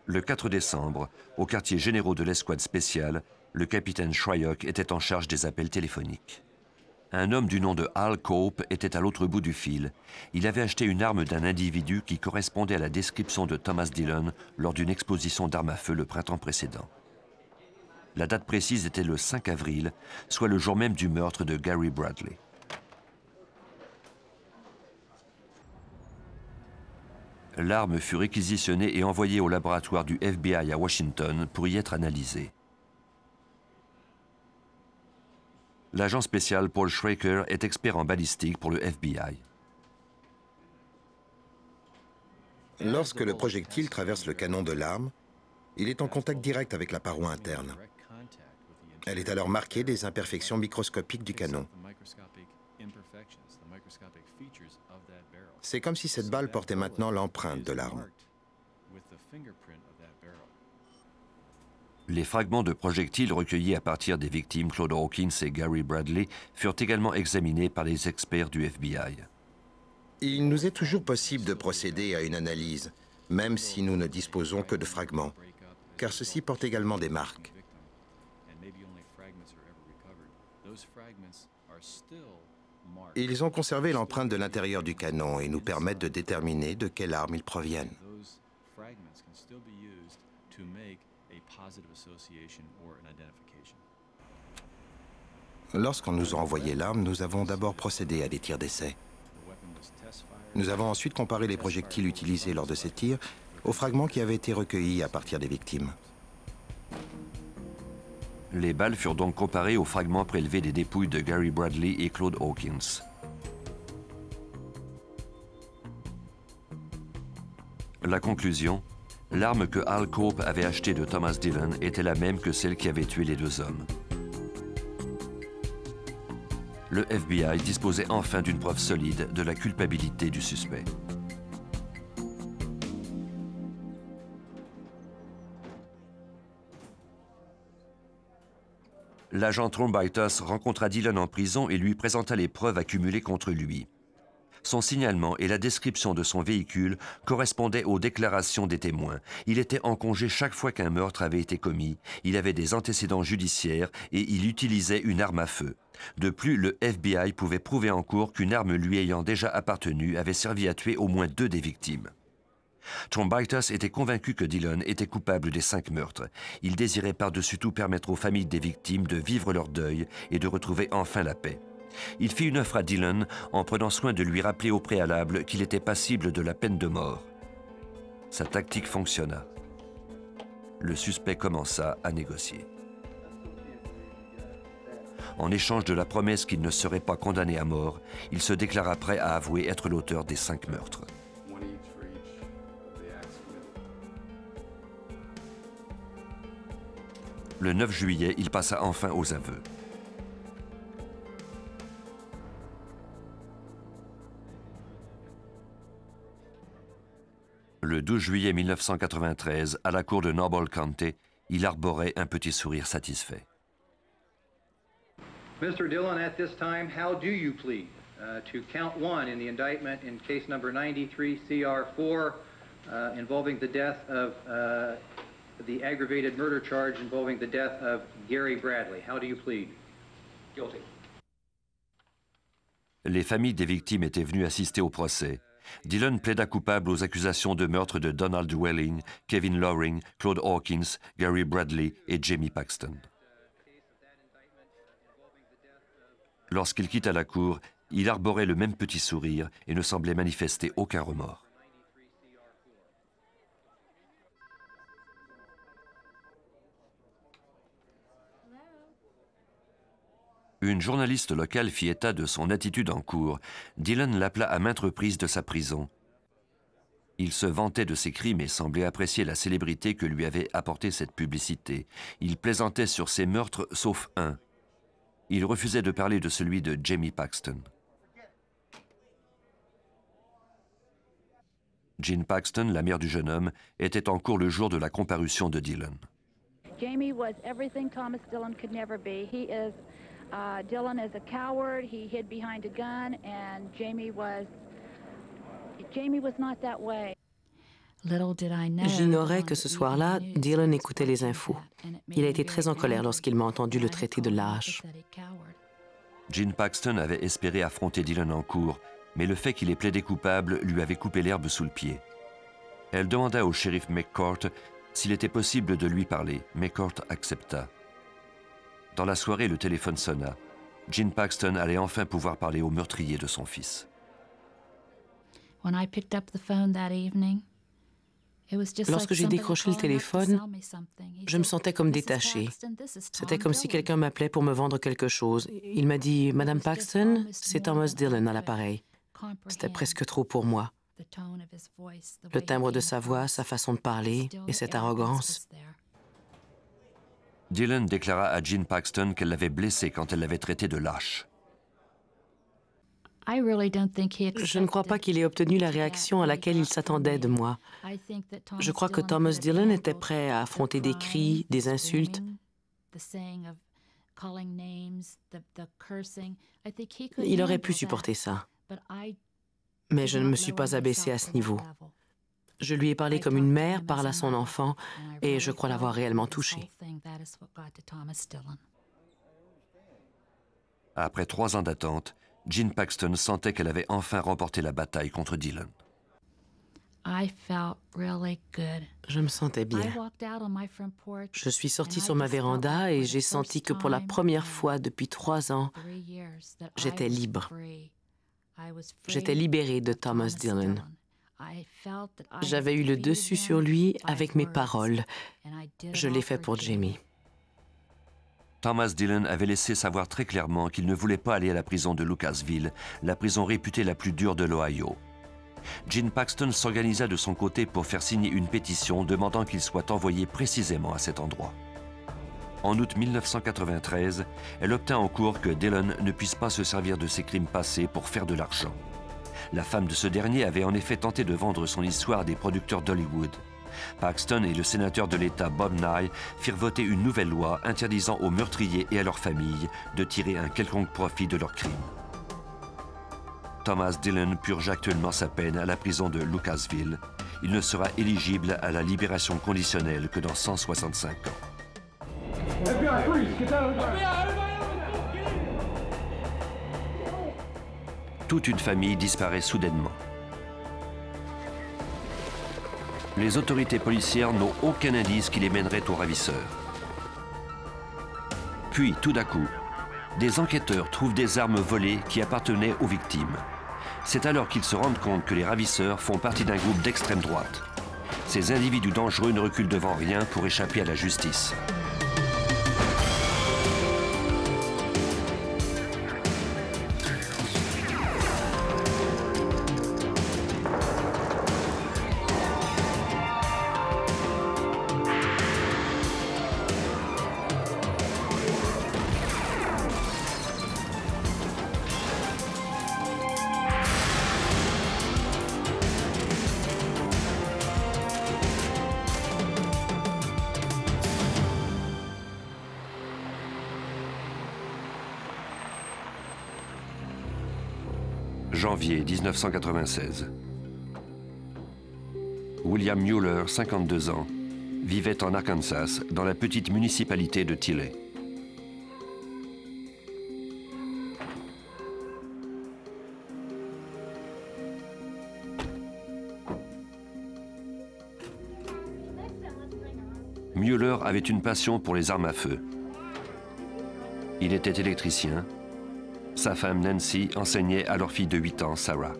Le 4 décembre, au quartier généraux de l'escouade spéciale, le capitaine Shryock était en charge des appels téléphoniques. Un homme du nom de Hal Cope était à l'autre bout du fil. Il avait acheté une arme d'un individu qui correspondait à la description de Thomas Dillon lors d'une exposition d'armes à feu le printemps précédent. La date précise était le 5 avril, soit le jour même du meurtre de Gary Bradley. L'arme fut réquisitionnée et envoyée au laboratoire du FBI à Washington pour y être analysée. L'agent spécial Paul Schraker est expert en balistique pour le FBI. Lorsque le projectile traverse le canon de l'arme, il est en contact direct avec la paroi interne. Elle est alors marquée des imperfections microscopiques du canon. C'est comme si cette balle portait maintenant l'empreinte de l'arme. Les fragments de projectiles recueillis à partir des victimes Claude Hawkins et Gary Bradley furent également examinés par les experts du FBI. Il nous est toujours possible de procéder à une analyse, même si nous ne disposons que de fragments. car ceux-ci portent également des marques. Ils ont conservé l'empreinte de l'intérieur du canon et nous permettent de déterminer de quelle arme ils proviennent. Lorsqu'on nous a envoyé l'arme, nous avons d'abord procédé à des tirs d'essai. Nous avons ensuite comparé les projectiles utilisés lors de ces tirs aux fragments qui avaient été recueillis à partir des victimes. Les balles furent donc comparées aux fragments prélevés des dépouilles de Gary Bradley et Claude Hawkins. La conclusion, l'arme que Al Cope avait achetée de Thomas Dillon était la même que celle qui avait tué les deux hommes. Le FBI disposait enfin d'une preuve solide de la culpabilité du suspect. L'agent Trombaitis rencontra Dillon en prison et lui présenta les preuves accumulées contre lui. Son signalement et la description de son véhicule correspondaient aux déclarations des témoins. Il était en congé chaque fois qu'un meurtre avait été commis, il avait des antécédents judiciaires et il utilisait une arme à feu. De plus, le FBI pouvait prouver en cours qu'une arme lui ayant déjà appartenu avait servi à tuer au moins 2 des victimes. Trombaitis était convaincu que Dillon était coupable des 5 meurtres. Il désirait par-dessus tout permettre aux familles des victimes de vivre leur deuil et de retrouver enfin la paix. Il fit une offre à Dillon en prenant soin de lui rappeler au préalable qu'il était passible de la peine de mort. Sa tactique fonctionna. Le suspect commença à négocier. En échange de la promesse qu'il ne serait pas condamné à mort, il se déclara prêt à avouer être l'auteur des 5 meurtres. Le 9 juillet, il passa enfin aux aveux. Le 12 juillet 1993, à la cour de Noble County, il arborait un petit sourire satisfait. Mr. Dillon, at this time, how do you plead to count 1 in the indictment in case number 93 CR4 involving the death of the aggravated murder charge involving the death of Gary Bradley? How do you plead? Guilty. Les familles des victimes étaient venues assister au procès. Dillon plaida coupable aux accusations de meurtre de Donald Welling, Kevin Loring, Claude Hawkins, Gary Bradley et Jamie Paxton. Lorsqu'il quitta la cour, il arborait le même petit sourire et ne semblait manifester aucun remords. Une journaliste locale fit état de son attitude en cour. Dillon l'appela à maintes reprises de sa prison. Il se vantait de ses crimes et semblait apprécier la célébrité que lui avait apportée cette publicité. Il plaisantait sur ses meurtres, sauf un. Il refusait de parler de celui de Jamie Paxton. Jean Paxton, la mère du jeune homme, était en cour le jour de la comparution de Dillon. Jamie was everything Thomas Dillon could never be. Dillon is a coward. He hid behind a gun, and Jamie was not that way. J'ignorais que ce soir-là, Dillon écoutait les infos. Il a été très en colère lorsqu'il m'a entendu le traiter de lâche. Jean Paxton avait espéré affronter Dillon en cour, mais le fait qu'il ait plaidé coupable lui avait coupé l'herbe sous le pied. Elle demanda au shérif McCourt s'il était possible de lui parler. McCourt accepta. Dans la soirée, le téléphone sonna. Jean Paxton allait enfin pouvoir parler au meurtrier de son fils. Lorsque j'ai décroché le téléphone, je me sentais comme détachée. C'était comme si quelqu'un m'appelait pour me vendre quelque chose. Il m'a dit « Madame Paxton, c'est Thomas Dillon à l'appareil ». C'était presque trop pour moi. Le timbre de sa voix, sa façon de parler et cette arrogance. Dillon déclara à Jean Paxton qu'elle l'avait blessé quand elle l'avait traité de lâche. Je ne crois pas qu'il ait obtenu la réaction à laquelle il s'attendait de moi. Je crois que Thomas Dillon était prêt à affronter des cris, des insultes. Il aurait pu supporter ça. Mais je ne me suis pas abaissée à ce niveau. Je lui ai parlé comme une mère parle à son enfant et je crois l'avoir réellement touché. Après 3 ans d'attente, Jean Paxton sentait qu'elle avait enfin remporté la bataille contre Dylan. Je me sentais bien. Je suis sortie sur ma véranda et j'ai senti que pour la première fois depuis 3 ans, j'étais libre. J'étais libérée de Thomas Dillon. J'avais eu le dessus sur lui avec mes paroles. Je l'ai fait pour Jamie. Thomas Dillon avait laissé savoir très clairement qu'il ne voulait pas aller à la prison de Lucasville, la prison réputée la plus dure de l'Ohio. Jean Paxton s'organisa de son côté pour faire signer une pétition demandant qu'il soit envoyé précisément à cet endroit. En août 1993, elle obtint en cours que Dillon ne puisse pas se servir de ses crimes passés pour faire de l'argent. La femme de ce dernier avait en effet tenté de vendre son histoire à des producteurs d'Hollywood. Paxton et le sénateur de l'État Bob Nye firent voter une nouvelle loi interdisant aux meurtriers et à leurs familles de tirer un quelconque profit de leurs crimes. Thomas Dillon purge actuellement sa peine à la prison de Lucasville. Il ne sera éligible à la libération conditionnelle que dans 165 ans. Toute une famille disparaît soudainement. Les autorités policières n'ont aucun indice qui les mènerait aux ravisseurs. Puis, tout d'un coup, des enquêteurs trouvent des armes volées qui appartenaient aux victimes. C'est alors qu'ils se rendent compte que les ravisseurs font partie d'un groupe d'extrême droite. Ces individus dangereux ne reculent devant rien pour échapper à la justice. Janvier 1996. William Mueller, 52 ans, vivait en Arkansas, dans la petite municipalité de Tilley. Mueller avait une passion pour les armes à feu. Il était électricien. Sa femme Nancy enseignait à leur fille de 8 ans, Sarah.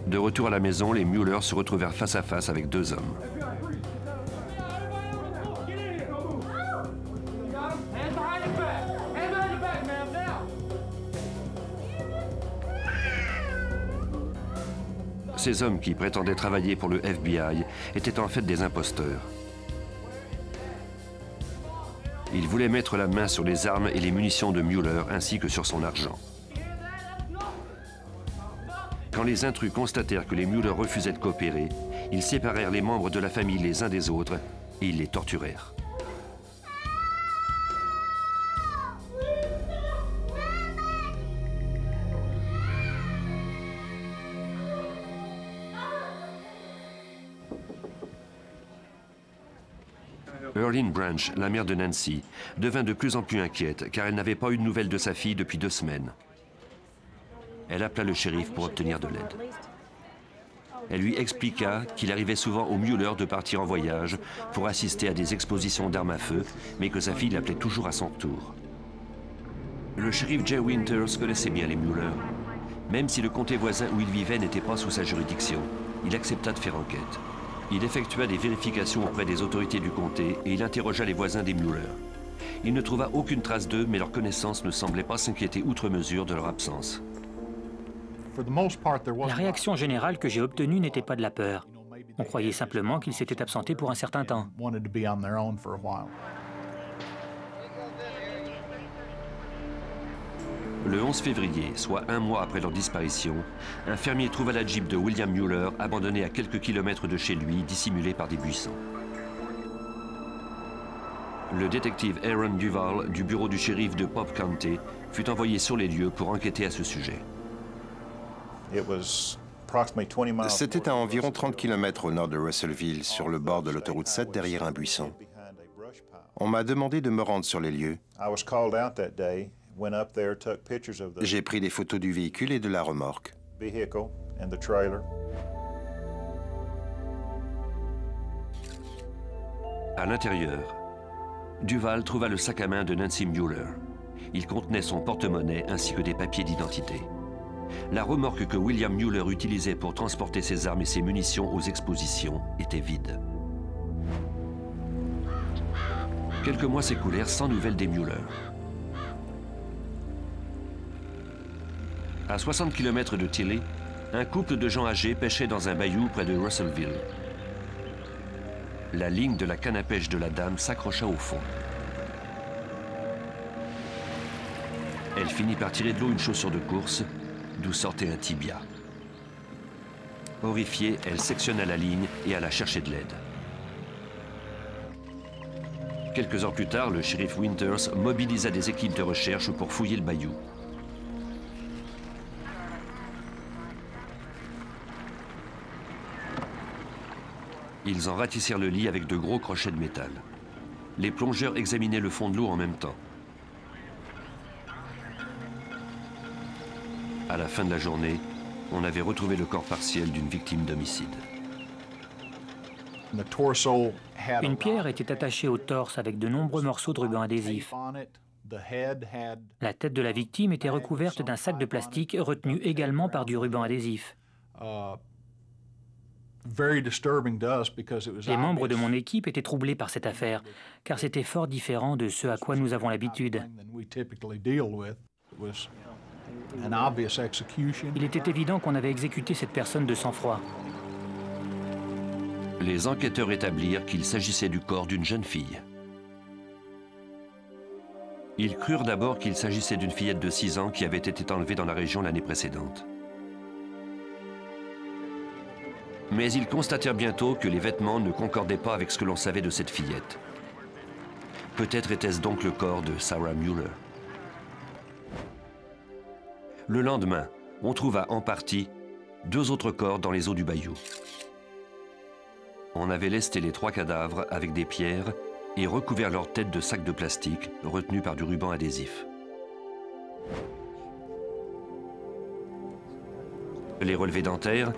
De retour à la maison, les Mueller se retrouvèrent face à face avec 2 hommes. Ces hommes qui prétendaient travailler pour le FBI étaient en fait des imposteurs. Ils voulaient mettre la main sur les armes et les munitions de Mueller ainsi que sur son argent. Quand les intrus constatèrent que les Mueller refusaient de coopérer, ils séparèrent les membres de la famille les uns des autres et ils les torturèrent. Earlene Branch, la mère de Nancy, devint de plus en plus inquiète car elle n'avait pas eu de nouvelles de sa fille depuis 2 semaines. Elle appela le shérif pour obtenir de l'aide. Elle lui expliqua qu'il arrivait souvent aux Mueller de partir en voyage pour assister à des expositions d'armes à feu, mais que sa fille l'appelait toujours à son tour. Le shérif Jay Winters connaissait bien les Mueller. Même si le comté voisin où il vivait n'était pas sous sa juridiction, il accepta de faire enquête. Il effectua des vérifications auprès des autorités du comté et il interrogea les voisins des Mueller. Il ne trouva aucune trace d'eux, mais leurs connaissances ne semblaient pas s'inquiéter outre mesure de leur absence. La réaction générale que j'ai obtenue n'était pas de la peur. On croyait simplement qu'ils s'étaient absentés pour un certain temps. Le 11 février, soit 1 mois après leur disparition, un fermier trouva la Jeep de William Mueller abandonnée à quelques kilomètres de chez lui, dissimulée par des buissons. Le détective Aaron Duval du bureau du shérif de Pope County fut envoyé sur les lieux pour enquêter à ce sujet. C'était à environ 30 km au nord de Russellville, sur le bord de l'autoroute 7, derrière un buisson. On m'a demandé de me rendre sur les lieux. J'ai pris des photos du véhicule et de la remorque. À l'intérieur, Duval trouva le sac à main de Nancy Mueller. Il contenait son porte-monnaie ainsi que des papiers d'identité. La remorque que William Mueller utilisait pour transporter ses armes et ses munitions aux expositions était vide. Quelques mois s'écoulèrent sans nouvelles des Mueller. À 60 km de Tilly, un couple de gens âgés pêchait dans un bayou près de Russellville. La ligne de la canne à pêche de la dame s'accrocha au fond. Elle finit par tirer de l'eau une chaussure de course, d'où sortait un tibia. Horrifiée, elle sectionna la ligne et alla chercher de l'aide. Quelques heures plus tard, le shérif Winters mobilisa des équipes de recherche pour fouiller le bayou. Ils en ratissèrent le lit avec de gros crochets de métal. Les plongeurs examinaient le fond de l'eau en même temps. À la fin de la journée, on avait retrouvé le corps partiel d'une victime d'homicide. Une pierre était attachée au torse avec de nombreux morceaux de ruban adhésif. La tête de la victime était recouverte d'un sac de plastique retenu également par du ruban adhésif. Les membres de mon équipe étaient troublés par cette affaire, car c'était fort différent de ce à quoi nous avons l'habitude. Il était évident qu'on avait exécuté cette personne de sang-froid. Les enquêteurs établirent qu'il s'agissait du corps d'une jeune fille. Ils crurent d'abord qu'il s'agissait d'une fillette de 6 ans qui avait été enlevée dans la région l'année précédente. Mais ils constatèrent bientôt que les vêtements ne concordaient pas avec ce que l'on savait de cette fillette. Peut-être était-ce donc le corps de Sarah Mueller. Le lendemain, on trouva en partie 2 autres corps dans les eaux du bayou. On avait lesté les 3 cadavres avec des pierres et recouvert leurs têtes de sacs de plastique retenus par du ruban adhésif. Les relevés dentaires,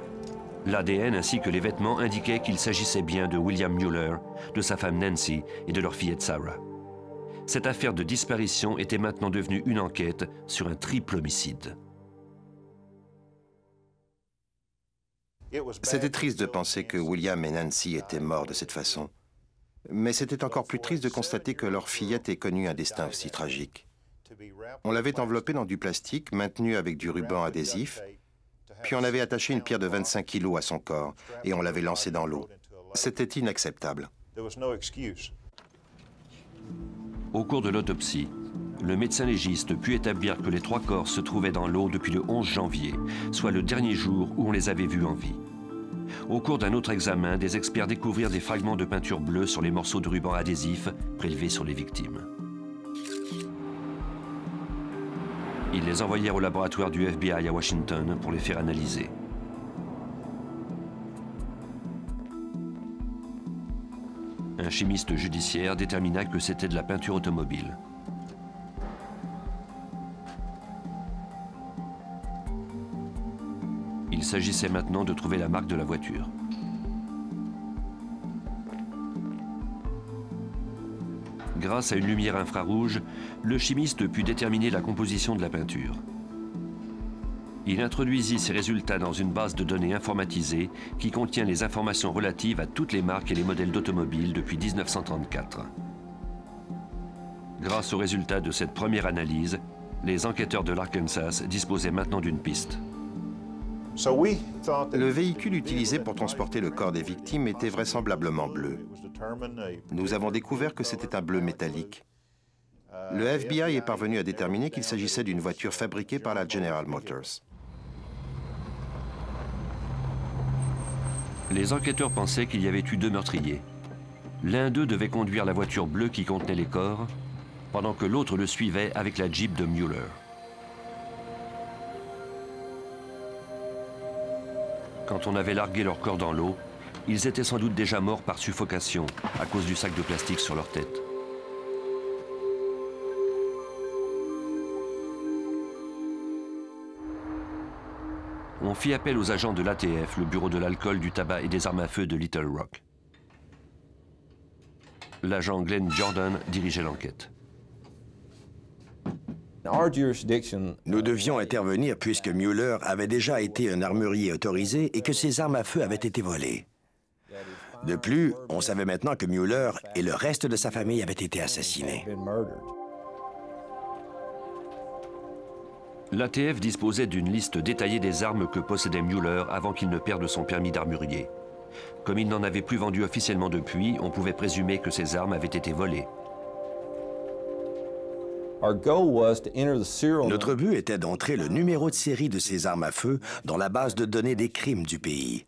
l'ADN ainsi que les vêtements indiquaient qu'il s'agissait bien de William Mueller, de sa femme Nancy et de leur fillette Sarah. Cette affaire de disparition était maintenant devenue une enquête sur un triple homicide. C'était triste de penser que William et Nancy étaient morts de cette façon. Mais c'était encore plus triste de constater que leur fillette ait connu un destin aussi tragique. On l'avait enveloppée dans du plastique, maintenu avec du ruban adhésif, puis on avait attaché une pierre de 25 kilos à son corps et on l'avait lancée dans l'eau. C'était inacceptable. Au cours de l'autopsie, le médecin légiste put établir que les 3 corps se trouvaient dans l'eau depuis le 11 janvier, soit le dernier jour où on les avait vus en vie. Au cours d'un autre examen, des experts découvrirent des fragments de peinture bleue sur les morceaux de ruban adhésif prélevés sur les victimes. Ils les envoyèrent au laboratoire du FBI à Washington pour les faire analyser. Un chimiste judiciaire détermina que c'était de la peinture automobile. Il s'agissait maintenant de trouver la marque de la voiture. Grâce à une lumière infrarouge, le chimiste put déterminer la composition de la peinture. Il introduisit ces résultats dans une base de données informatisée qui contient les informations relatives à toutes les marques et les modèles d'automobiles depuis 1934. Grâce aux résultats de cette première analyse, les enquêteurs de l'Arkansas disposaient maintenant d'une piste. Le véhicule utilisé pour transporter le corps des victimes était vraisemblablement bleu. Nous avons découvert que c'était un bleu métallique. Le FBI est parvenu à déterminer qu'il s'agissait d'une voiture fabriquée par la General Motors. Les enquêteurs pensaient qu'il y avait eu 2 meurtriers. L'un d'eux devait conduire la voiture bleue qui contenait les corps, pendant que l'autre le suivait avec la Jeep de Mueller. Quand on avait largué leur corps dans l'eau, ils étaient sans doute déjà morts par suffocation à cause du sac de plastique sur leur tête. On fit appel aux agents de l'ATF, le bureau de l'alcool, du tabac et des armes à feu de Little Rock. L'agent Glenn Jordan dirigeait l'enquête. Nous devions intervenir puisque Mueller avait déjà été un armurier autorisé et que ses armes à feu avaient été volées. De plus, on savait maintenant que Mueller et le reste de sa famille avaient été assassinés. L'ATF disposait d'une liste détaillée des armes que possédait Mueller avant qu'il ne perde son permis d'armurier. Comme il n'en avait plus vendu officiellement depuis, on pouvait présumer que ces armes avaient été volées. Notre but était d'entrer le numéro de série de ces armes à feu dans la base de données des crimes du pays.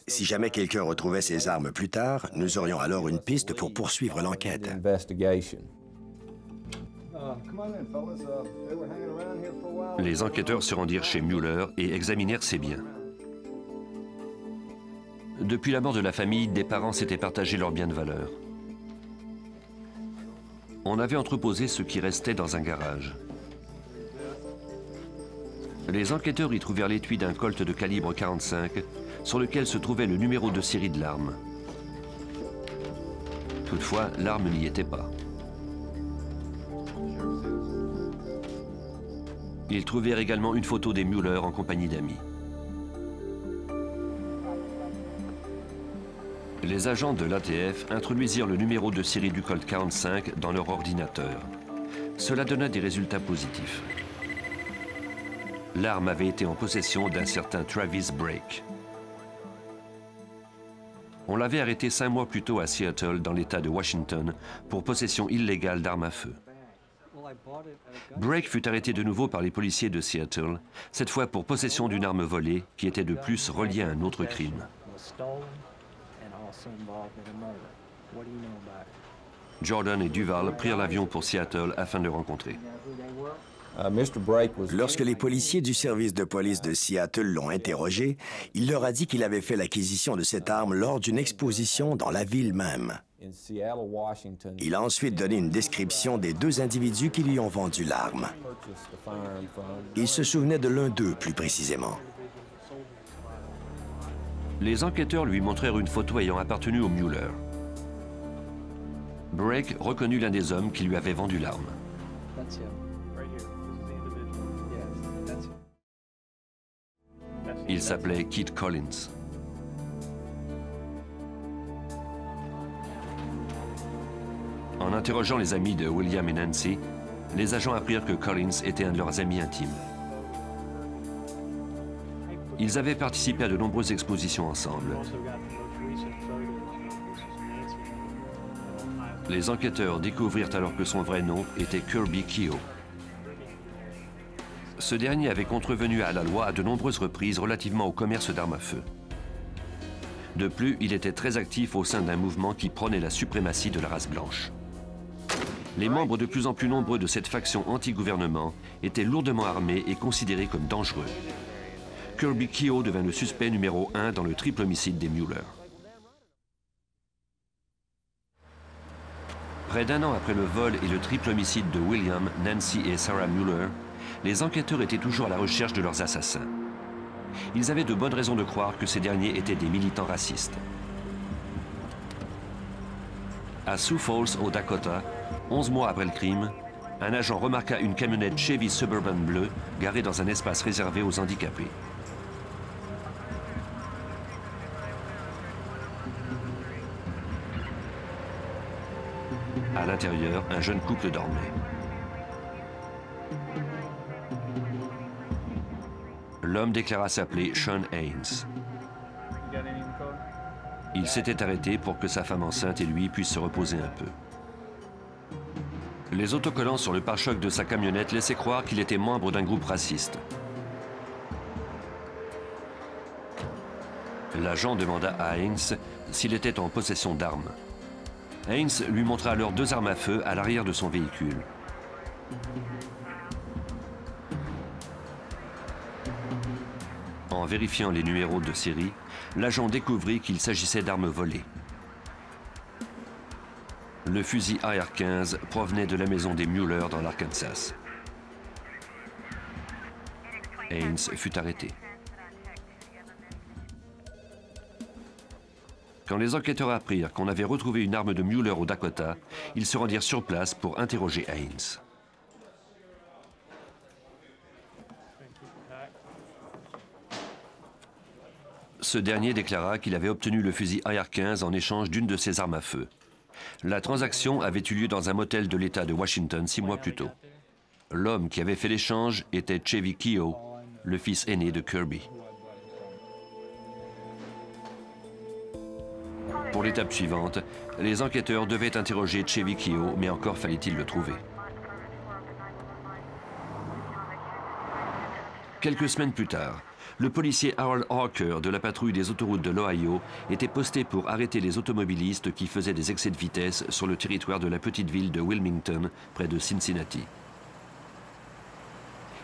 Si jamais quelqu'un retrouvait ces armes plus tard, nous aurions alors une piste pour poursuivre l'enquête. Les enquêteurs se rendirent chez Mueller et examinèrent ses biens. Depuis la mort de la famille, des parents s'étaient partagés leurs biens de valeur. On avait entreposé ce qui restait dans un garage. Les enquêteurs y trouvèrent l'étui d'un Colt de calibre 45 sur lequel se trouvait le numéro de série de l'arme. Toutefois, l'arme n'y était pas. Ils trouvèrent également une photo des Mueller en compagnie d'amis. Les agents de l'ATF introduisirent le numéro de série du Colt 45 dans leur ordinateur. Cela donna des résultats positifs. L'arme avait été en possession d'un certain Travis Brake. On l'avait arrêté 5 mois plus tôt à Seattle, dans l'État de Washington, pour possession illégale d'armes à feu. Brake fut arrêté de nouveau par les policiers de Seattle, cette fois pour possession d'une arme volée qui était de plus reliée à un autre crime. Jordan et Duval prirent l'avion pour Seattle afin de le rencontrer. Lorsque les policiers du service de police de Seattle l'ont interrogé, il leur a dit qu'il avait fait l'acquisition de cette arme lors d'une exposition dans la ville même. Il a ensuite donné une description des 2 individus qui lui ont vendu l'arme. Il se souvenait de l'un d'eux plus précisément. Les enquêteurs lui montrèrent une photo ayant appartenu au Mueller. Brake reconnut l'un des hommes qui lui avait vendu l'arme. Il s'appelait Keith Collins. En interrogeant les amis de William et Nancy, les agents apprirent que Collins était un de leurs amis intimes. Ils avaient participé à de nombreuses expositions ensemble. Les enquêteurs découvrirent alors que son vrai nom était Kirby Keogh. Ce dernier avait contrevenu à la loi à de nombreuses reprises relativement au commerce d'armes à feu. De plus, il était très actif au sein d'un mouvement qui prônait la suprématie de la race blanche. Les membres de plus en plus nombreux de cette faction anti-gouvernement étaient lourdement armés et considérés comme dangereux. Kirby Keogh devint le suspect numéro 1 dans le triple homicide des Mueller. Près d'1 an après le vol et le triple homicide de William, Nancy et Sarah Mueller, les enquêteurs étaient toujours à la recherche de leurs assassins. Ils avaient de bonnes raisons de croire que ces derniers étaient des militants racistes. À Sioux Falls, au Dakota, 11 mois après le crime, un agent remarqua une camionnette Chevy Suburban bleue garée dans un espace réservé aux handicapés. À l'intérieur, un jeune couple dormait. L'homme déclara s'appeler Sean Haynes. Il s'était arrêté pour que sa femme enceinte et lui puissent se reposer un peu. Les autocollants sur le pare-choc de sa camionnette laissaient croire qu'il était membre d'un groupe raciste. L'agent demanda à Haynes s'il était en possession d'armes. Haynes lui montra alors 2 armes à feu à l'arrière de son véhicule. En vérifiant les numéros de série, l'agent découvrit qu'il s'agissait d'armes volées. Le fusil AR-15 provenait de la maison des Mueller dans l'Arkansas. Haynes fut arrêté. Quand les enquêteurs apprirent qu'on avait retrouvé une arme de Mueller au Dakota, ils se rendirent sur place pour interroger Haynes. Ce dernier déclara qu'il avait obtenu le fusil AR-15 en échange d'une de ses armes à feu. La transaction avait eu lieu dans un motel de l'État de Washington 6 mois plus tôt. L'homme qui avait fait l'échange était Chevy Keogh, le fils aîné de Kirby. Pour l'étape suivante, les enquêteurs devaient interroger Chevy Keogh, mais encore fallait-il le trouver. Quelques semaines plus tard, le policier Harold Harker de la patrouille des autoroutes de l'Ohio était posté pour arrêter les automobilistes qui faisaient des excès de vitesse sur le territoire de la petite ville de Wilmington, près de Cincinnati.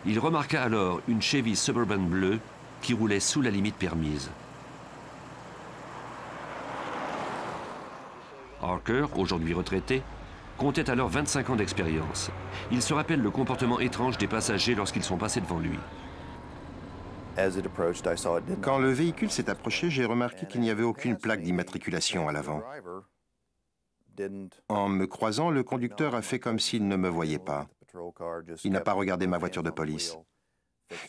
Il remarqua alors une Chevy Suburban bleue qui roulait sous la limite permise. Harker, aujourd'hui retraité, comptait alors 25 ans d'expérience. Il se rappelle le comportement étrange des passagers lorsqu'ils sont passés devant lui. Quand le véhicule s'est approché, j'ai remarqué qu'il n'y avait aucune plaque d'immatriculation à l'avant. En me croisant, le conducteur a fait comme s'il ne me voyait pas. Il n'a pas regardé ma voiture de police.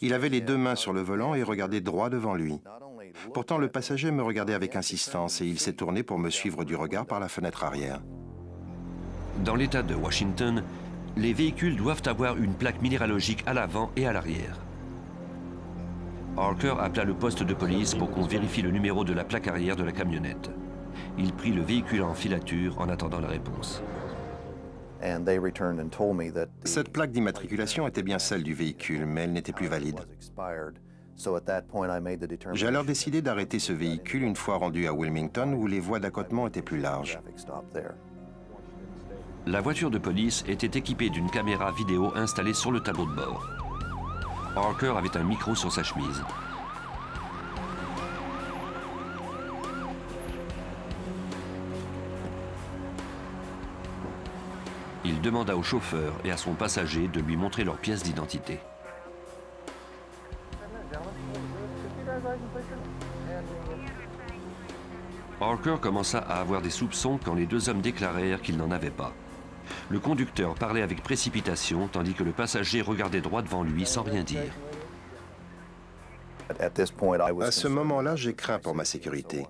Il avait les deux mains sur le volant et regardait droit devant lui. Pourtant, le passager me regardait avec insistance et il s'est tourné pour me suivre du regard par la fenêtre arrière. Dans l'État de Washington, les véhicules doivent avoir une plaque minéralogique à l'avant et à l'arrière. Harker appela le poste de police pour qu'on vérifie le numéro de la plaque arrière de la camionnette. Il prit le véhicule en filature en attendant la réponse. Cette plaque d'immatriculation était bien celle du véhicule, mais elle n'était plus valide. J'ai alors décidé d'arrêter ce véhicule une fois rendu à Wilmington, où les voies d'accotement étaient plus larges. La voiture de police était équipée d'une caméra vidéo installée sur le tableau de bord. Harker avait un micro sur sa chemise. Il demanda au chauffeur et à son passager de lui montrer leurs pièces d'identité. Harker commença à avoir des soupçons quand les deux hommes déclarèrent qu'ils n'en avaient pas. Le conducteur parlait avec précipitation, tandis que le passager regardait droit devant lui sans rien dire. À ce moment-là, j'ai craint pour ma sécurité.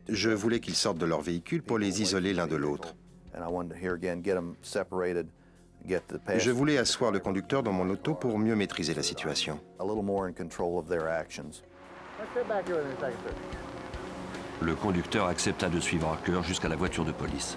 Je voulais qu'ils sortent de leur véhicule pour les isoler l'un de l'autre. Je voulais asseoir le conducteur dans mon auto pour mieux maîtriser la situation. Le conducteur accepta de suivre Harker jusqu'à la voiture de police.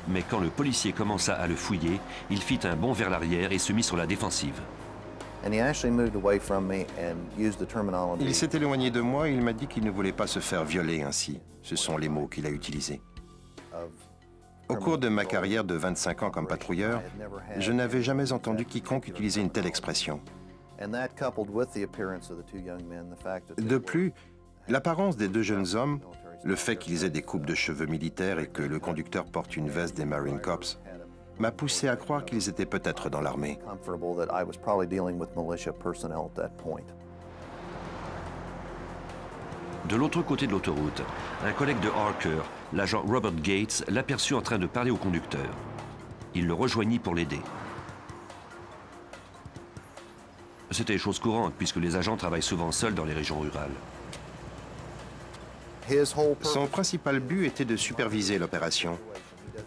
Mais quand le policier commença à le fouiller, il fit un bond vers l'arrière et se mit sur la défensive. Il s'est éloigné de moi et il m'a dit qu'il ne voulait pas se faire violer ainsi. Ce sont les mots qu'il a utilisés. Au cours de ma carrière de 25 ans comme patrouilleur, je n'avais jamais entendu quiconque utiliser une telle expression. De plus, l'apparence des deux jeunes hommes, le fait qu'ils aient des coupes de cheveux militaires et que le conducteur porte une veste des Marine Corps, m'a poussé à croire qu'ils étaient peut-être dans l'armée. De l'autre côté de l'autoroute, un collègue de Harker, l'agent Robert Gates, l'aperçut en train de parler au conducteur. Il le rejoignit pour l'aider. C'était chose courante puisque les agents travaillent souvent seuls dans les régions rurales. Son principal but était de superviser l'opération.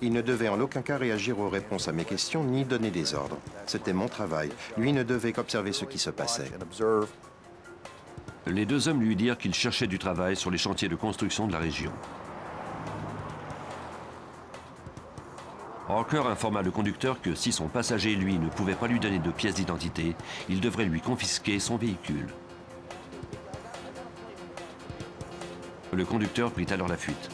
Il ne devait en aucun cas réagir aux réponses à mes questions ni donner des ordres. C'était mon travail. Lui ne devait qu'observer ce qui se passait. Les deux hommes lui dirent qu'ils cherchaient du travail sur les chantiers de construction de la région. Harker informa le conducteur que si son passager, lui, ne pouvait pas lui donner de pièces d'identité, il devrait lui confisquer son véhicule. Le conducteur prit alors la fuite.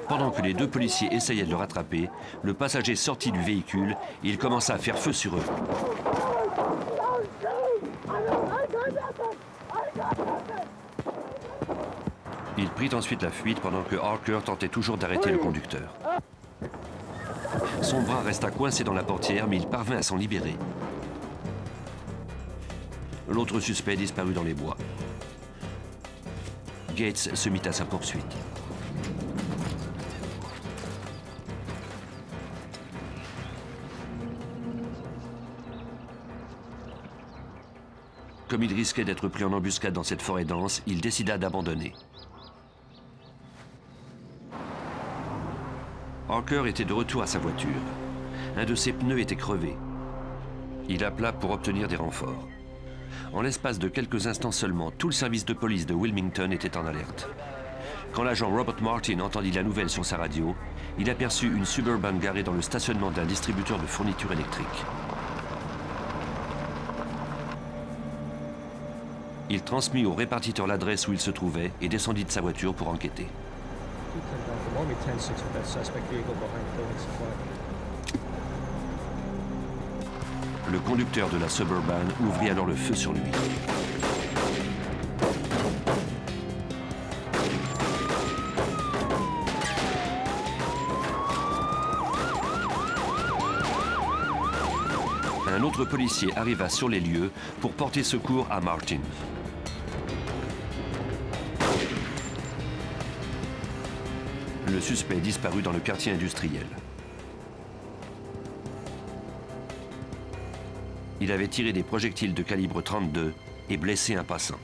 Pendant que les deux policiers essayaient de le rattraper, le passager sortit du véhicule et il commença à faire feu sur eux. Il prit ensuite la fuite pendant que Harker tentait toujours d'arrêter le conducteur. Son bras resta coincé dans la portière, mais il parvint à s'en libérer. L'autre suspect disparut dans les bois. Gates se mit à sa poursuite. Comme il risquait d'être pris en embuscade dans cette forêt dense, il décida d'abandonner. Harker était de retour à sa voiture. Un de ses pneus était crevé. Il appela pour obtenir des renforts. En l'espace de quelques instants seulement, tout le service de police de Wilmington était en alerte. Quand l'agent Robert Martin entendit la nouvelle sur sa radio, il aperçut une Suburban garée dans le stationnement d'un distributeur de fournitures électriques. Il transmit au répartiteur l'adresse où il se trouvait et descendit de sa voiture pour enquêter. Le conducteur de la Suburban ouvrit alors le feu sur lui. Un autre policier arriva sur les lieux pour porter secours à Martin. Le suspect disparut dans le quartier industriel. Il avait tiré des projectiles de calibre 32 et blessé un passant.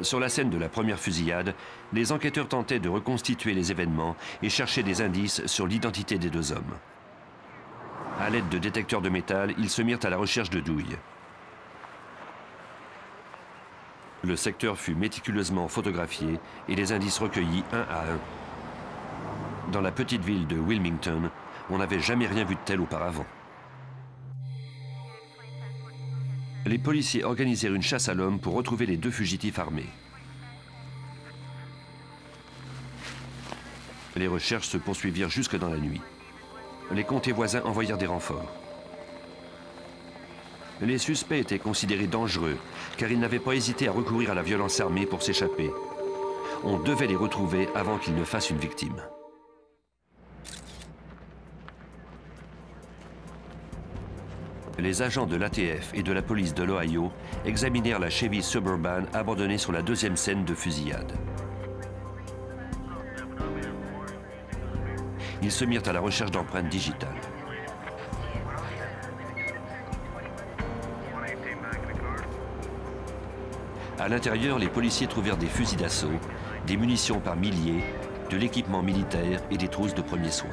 Sur la scène de la première fusillade, les enquêteurs tentaient de reconstituer les événements et cherchaient des indices sur l'identité des deux hommes. À l'aide de détecteurs de métal, ils se mirent à la recherche de douilles. Le secteur fut méticuleusement photographié et les indices recueillis un à un. Dans la petite ville de Wilmington, on n'avait jamais rien vu de tel auparavant. Les policiers organisèrent une chasse à l'homme pour retrouver les deux fugitifs armés. Les recherches se poursuivirent jusque dans la nuit. Les comtés voisins envoyèrent des renforts. Les suspects étaient considérés dangereux, car ils n'avaient pas hésité à recourir à la violence armée pour s'échapper. On devait les retrouver avant qu'ils ne fassent une victime. Les agents de l'ATF et de la police de l'Ohio examinèrent la Chevy Suburban abandonnée sur la deuxième scène de fusillade. Ils se mirent à la recherche d'empreintes digitales. À l'intérieur, les policiers trouvèrent des fusils d'assaut, des munitions par milliers, de l'équipement militaire et des trousses de premiers soins.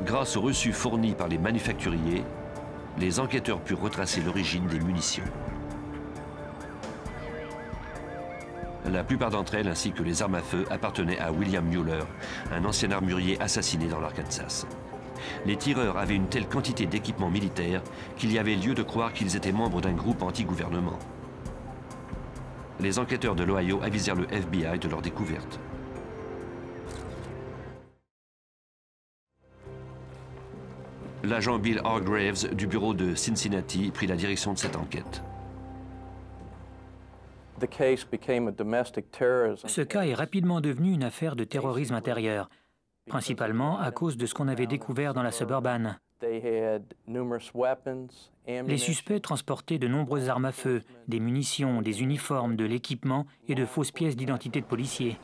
Grâce aux reçus fournis par les manufacturiers, les enquêteurs purent retracer l'origine des munitions. La plupart d'entre elles, ainsi que les armes à feu, appartenaient à William Mueller, un ancien armurier assassiné dans l'Arkansas. Les tireurs avaient une telle quantité d'équipements militaires qu'il y avait lieu de croire qu'ils étaient membres d'un groupe anti-gouvernement. Les enquêteurs de l'Ohio avisèrent le FBI de leur découverte. L'agent Bill Hargraves du bureau de Cincinnati prit la direction de cette enquête. Ce cas est rapidement devenu une affaire de terrorisme intérieur, principalement à cause de ce qu'on avait découvert dans la Suburban. Les suspects transportaient de nombreuses armes à feu, des munitions, des uniformes, de l'équipement et de fausses pièces d'identité de policiers.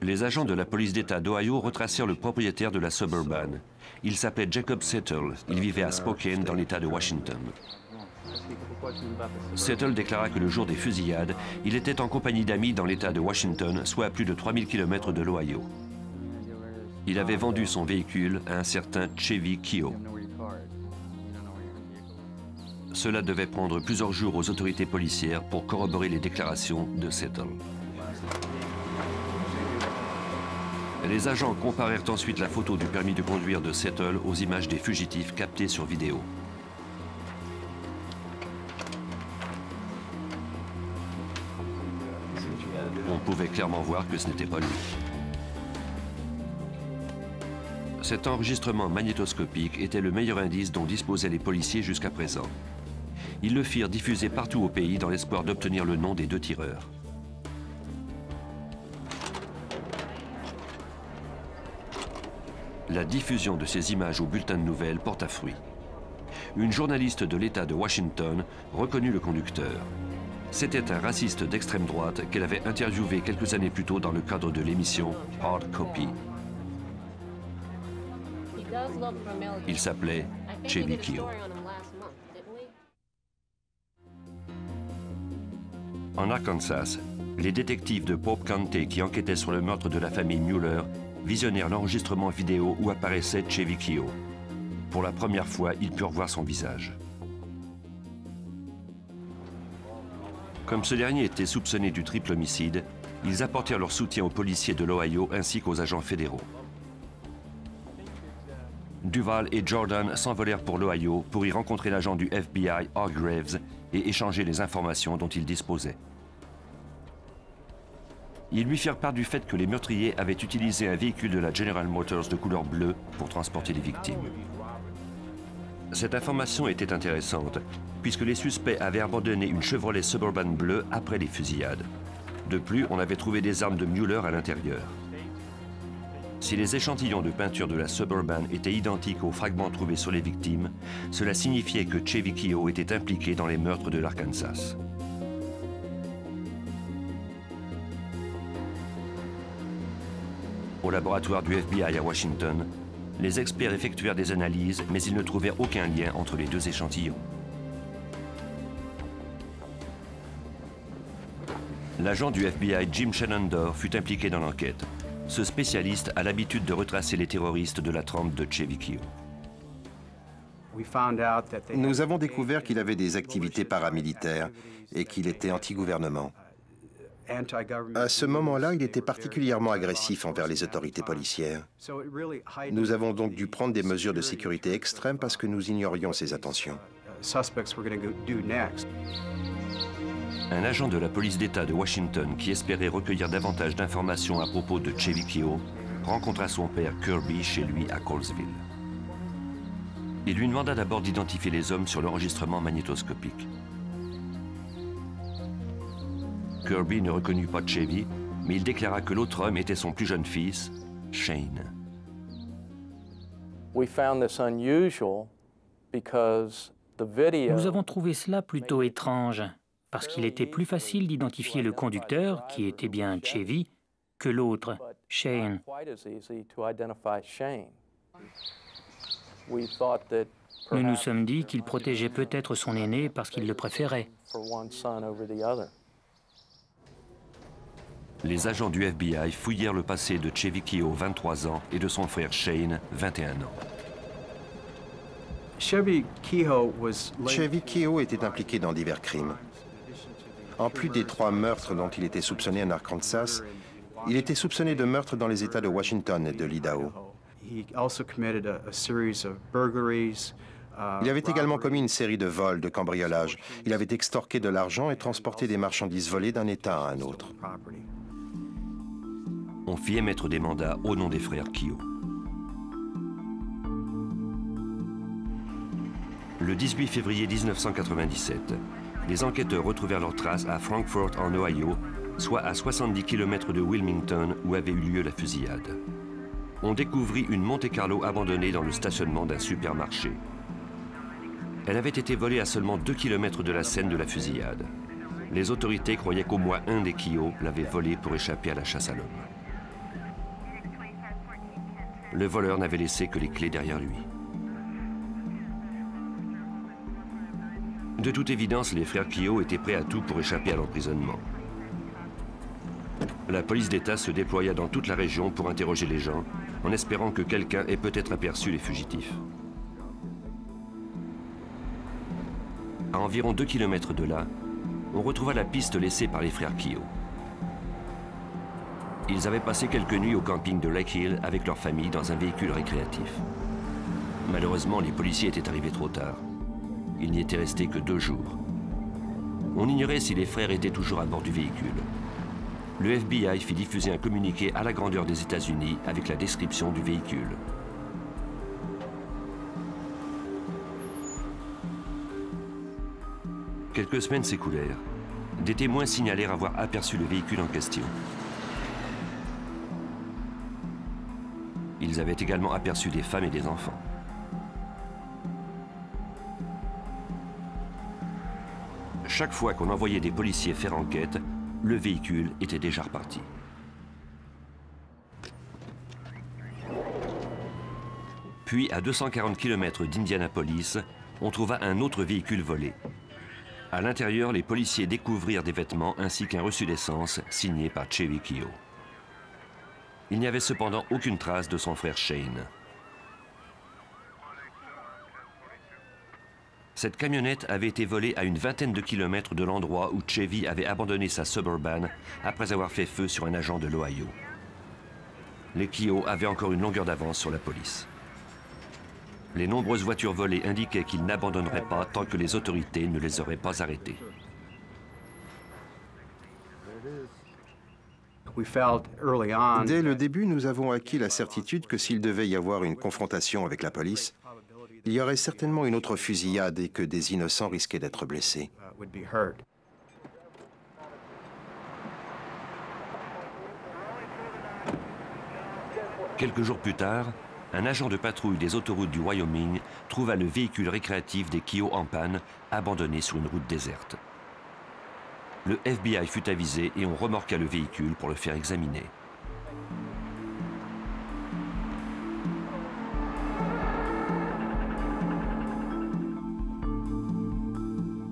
Les agents de la police d'État d'Ohio retracèrent le propriétaire de la Suburban. Il s'appelait Jacob Settle. Il vivait à Spokane, dans l'État de Washington. Settle déclara que le jour des fusillades, il était en compagnie d'amis dans l'État de Washington, soit à plus de 3000 km de l'Ohio. Il avait vendu son véhicule à un certain Chevy Keogh. Cela devait prendre plusieurs jours aux autorités policières pour corroborer les déclarations de Settle. Les agents comparèrent ensuite la photo du permis de conduire de Settle aux images des fugitifs captées sur vidéo. On pouvait clairement voir que ce n'était pas lui. Cet enregistrement magnétoscopique était le meilleur indice dont disposaient les policiers jusqu'à présent. Ils le firent diffuser partout au pays dans l'espoir d'obtenir le nom des deux tireurs. La diffusion de ces images au bulletin de nouvelles porta fruit. Une journaliste de l'État de Washington reconnut le conducteur. C'était un raciste d'extrême droite qu'elle avait interviewé quelques années plus tôt dans le cadre de l'émission Hard Copy. Il s'appelait Chevy Keough. En Arkansas, les détectives de Pope County qui enquêtaient sur le meurtre de la famille Mueller visionnèrent l'enregistrement vidéo où apparaissait Chevy Keough. Pour la première fois, ils purent voir son visage. Comme ce dernier était soupçonné du triple homicide, ils apportèrent leur soutien aux policiers de l'Ohio ainsi qu'aux agents fédéraux. Duval et Jordan s'envolèrent pour l'Ohio pour y rencontrer l'agent du FBI, Hargraves, et échanger les informations dont ils disposaient. Ils lui firent part du fait que les meurtriers avaient utilisé un véhicule de la General Motors de couleur bleue pour transporter les victimes. Cette information était intéressante, puisque les suspects avaient abandonné une Chevrolet Suburban bleue après les fusillades. De plus, on avait trouvé des armes de Mueller à l'intérieur. Si les échantillons de peinture de la Suburban étaient identiques aux fragments trouvés sur les victimes, cela signifiait que Chevy Keough était impliqué dans les meurtres de l'Arkansas. Au laboratoire du FBI à Washington, les experts effectuèrent des analyses, mais ils ne trouvèrent aucun lien entre les deux échantillons. L'agent du FBI Jim Shenandoah fut impliqué dans l'enquête. Ce spécialiste a l'habitude de retracer les terroristes de la trempe de Chevy Keough. Nous avons découvert qu'il avait des activités paramilitaires et qu'il était anti-gouvernement. À ce moment-là, il était particulièrement agressif envers les autorités policières. Nous avons donc dû prendre des mesures de sécurité extrêmes parce que nous ignorions ses intentions. Un agent de la police d'État de Washington qui espérait recueillir davantage d'informations à propos de Chevy Keough rencontra son père Kirby chez lui à Colesville. Il lui demanda d'abord d'identifier les hommes sur l'enregistrement magnétoscopique. Kirby ne reconnut pas Chevy, mais il déclara que l'autre homme était son plus jeune fils, Shane. Nous avons trouvé cela plutôt étrange, parce qu'il était plus facile d'identifier le conducteur, qui était bien Chevy, que l'autre, Shane. Nous nous sommes dit qu'il protégeait peut-être son aîné parce qu'il le préférait. Les agents du FBI fouillèrent le passé de Chevy Keough, 23 ans, et de son frère Shane, 21 ans. Chevy Keough était impliqué dans divers crimes. En plus des 3 meurtres dont il était soupçonné en Arkansas, il était soupçonné de meurtres dans les États de Washington et de l'Idaho. Il avait également commis une série de vols, de cambriolages. Il avait extorqué de l'argent et transporté des marchandises volées d'un État à un autre. On fit émettre des mandats au nom des frères Keough. Le 18 février 1997, les enquêteurs retrouvèrent leurs traces à Frankfort, en Ohio, soit à 70 km de Wilmington, où avait eu lieu la fusillade. On découvrit une Monte-Carlo abandonnée dans le stationnement d'un supermarché. Elle avait été volée à seulement 2 km de la scène de la fusillade. Les autorités croyaient qu'au moins un des Keough l'avait volée pour échapper à la chasse à l'homme. Le voleur n'avait laissé que les clés derrière lui. De toute évidence, les frères Keough étaient prêts à tout pour échapper à l'emprisonnement. La police d'État se déploya dans toute la région pour interroger les gens, en espérant que quelqu'un ait peut-être aperçu les fugitifs. À environ 2 km de là, on retrouva la piste laissée par les frères Keough. Ils avaient passé quelques nuits au camping de Lake Hill avec leur famille dans un véhicule récréatif. Malheureusement, les policiers étaient arrivés trop tard. Ils n'y étaient restés que 2 jours. On ignorait si les frères étaient toujours à bord du véhicule. Le FBI fit diffuser un communiqué à la grandeur des États-Unis avec la description du véhicule. Quelques semaines s'écoulèrent. Des témoins signalèrent avoir aperçu le véhicule en question. Ils avaient également aperçu des femmes et des enfants. Chaque fois qu'on envoyait des policiers faire enquête, le véhicule était déjà reparti. Puis, à 240 km d'Indianapolis, on trouva un autre véhicule volé. À l'intérieur, les policiers découvrirent des vêtements ainsi qu'un reçu d'essence signé par Chevy Keough. Il n'y avait cependant aucune trace de son frère Shane. Cette camionnette avait été volée à une vingtaine de kilomètres de l'endroit où Chevy avait abandonné sa Suburban après avoir fait feu sur un agent de l'Ohio. Les Keough avaient encore une longueur d'avance sur la police. Les nombreuses voitures volées indiquaient qu'ils n'abandonneraient pas tant que les autorités ne les auraient pas arrêtés. Dès le début, nous avons acquis la certitude que s'il devait y avoir une confrontation avec la police, il y aurait certainement une autre fusillade et que des innocents risquaient d'être blessés. Quelques jours plus tard, un agent de patrouille des autoroutes du Wyoming trouva le véhicule récréatif des Keough en panne, abandonné sur une route déserte. Le FBI fut avisé et on remorqua le véhicule pour le faire examiner.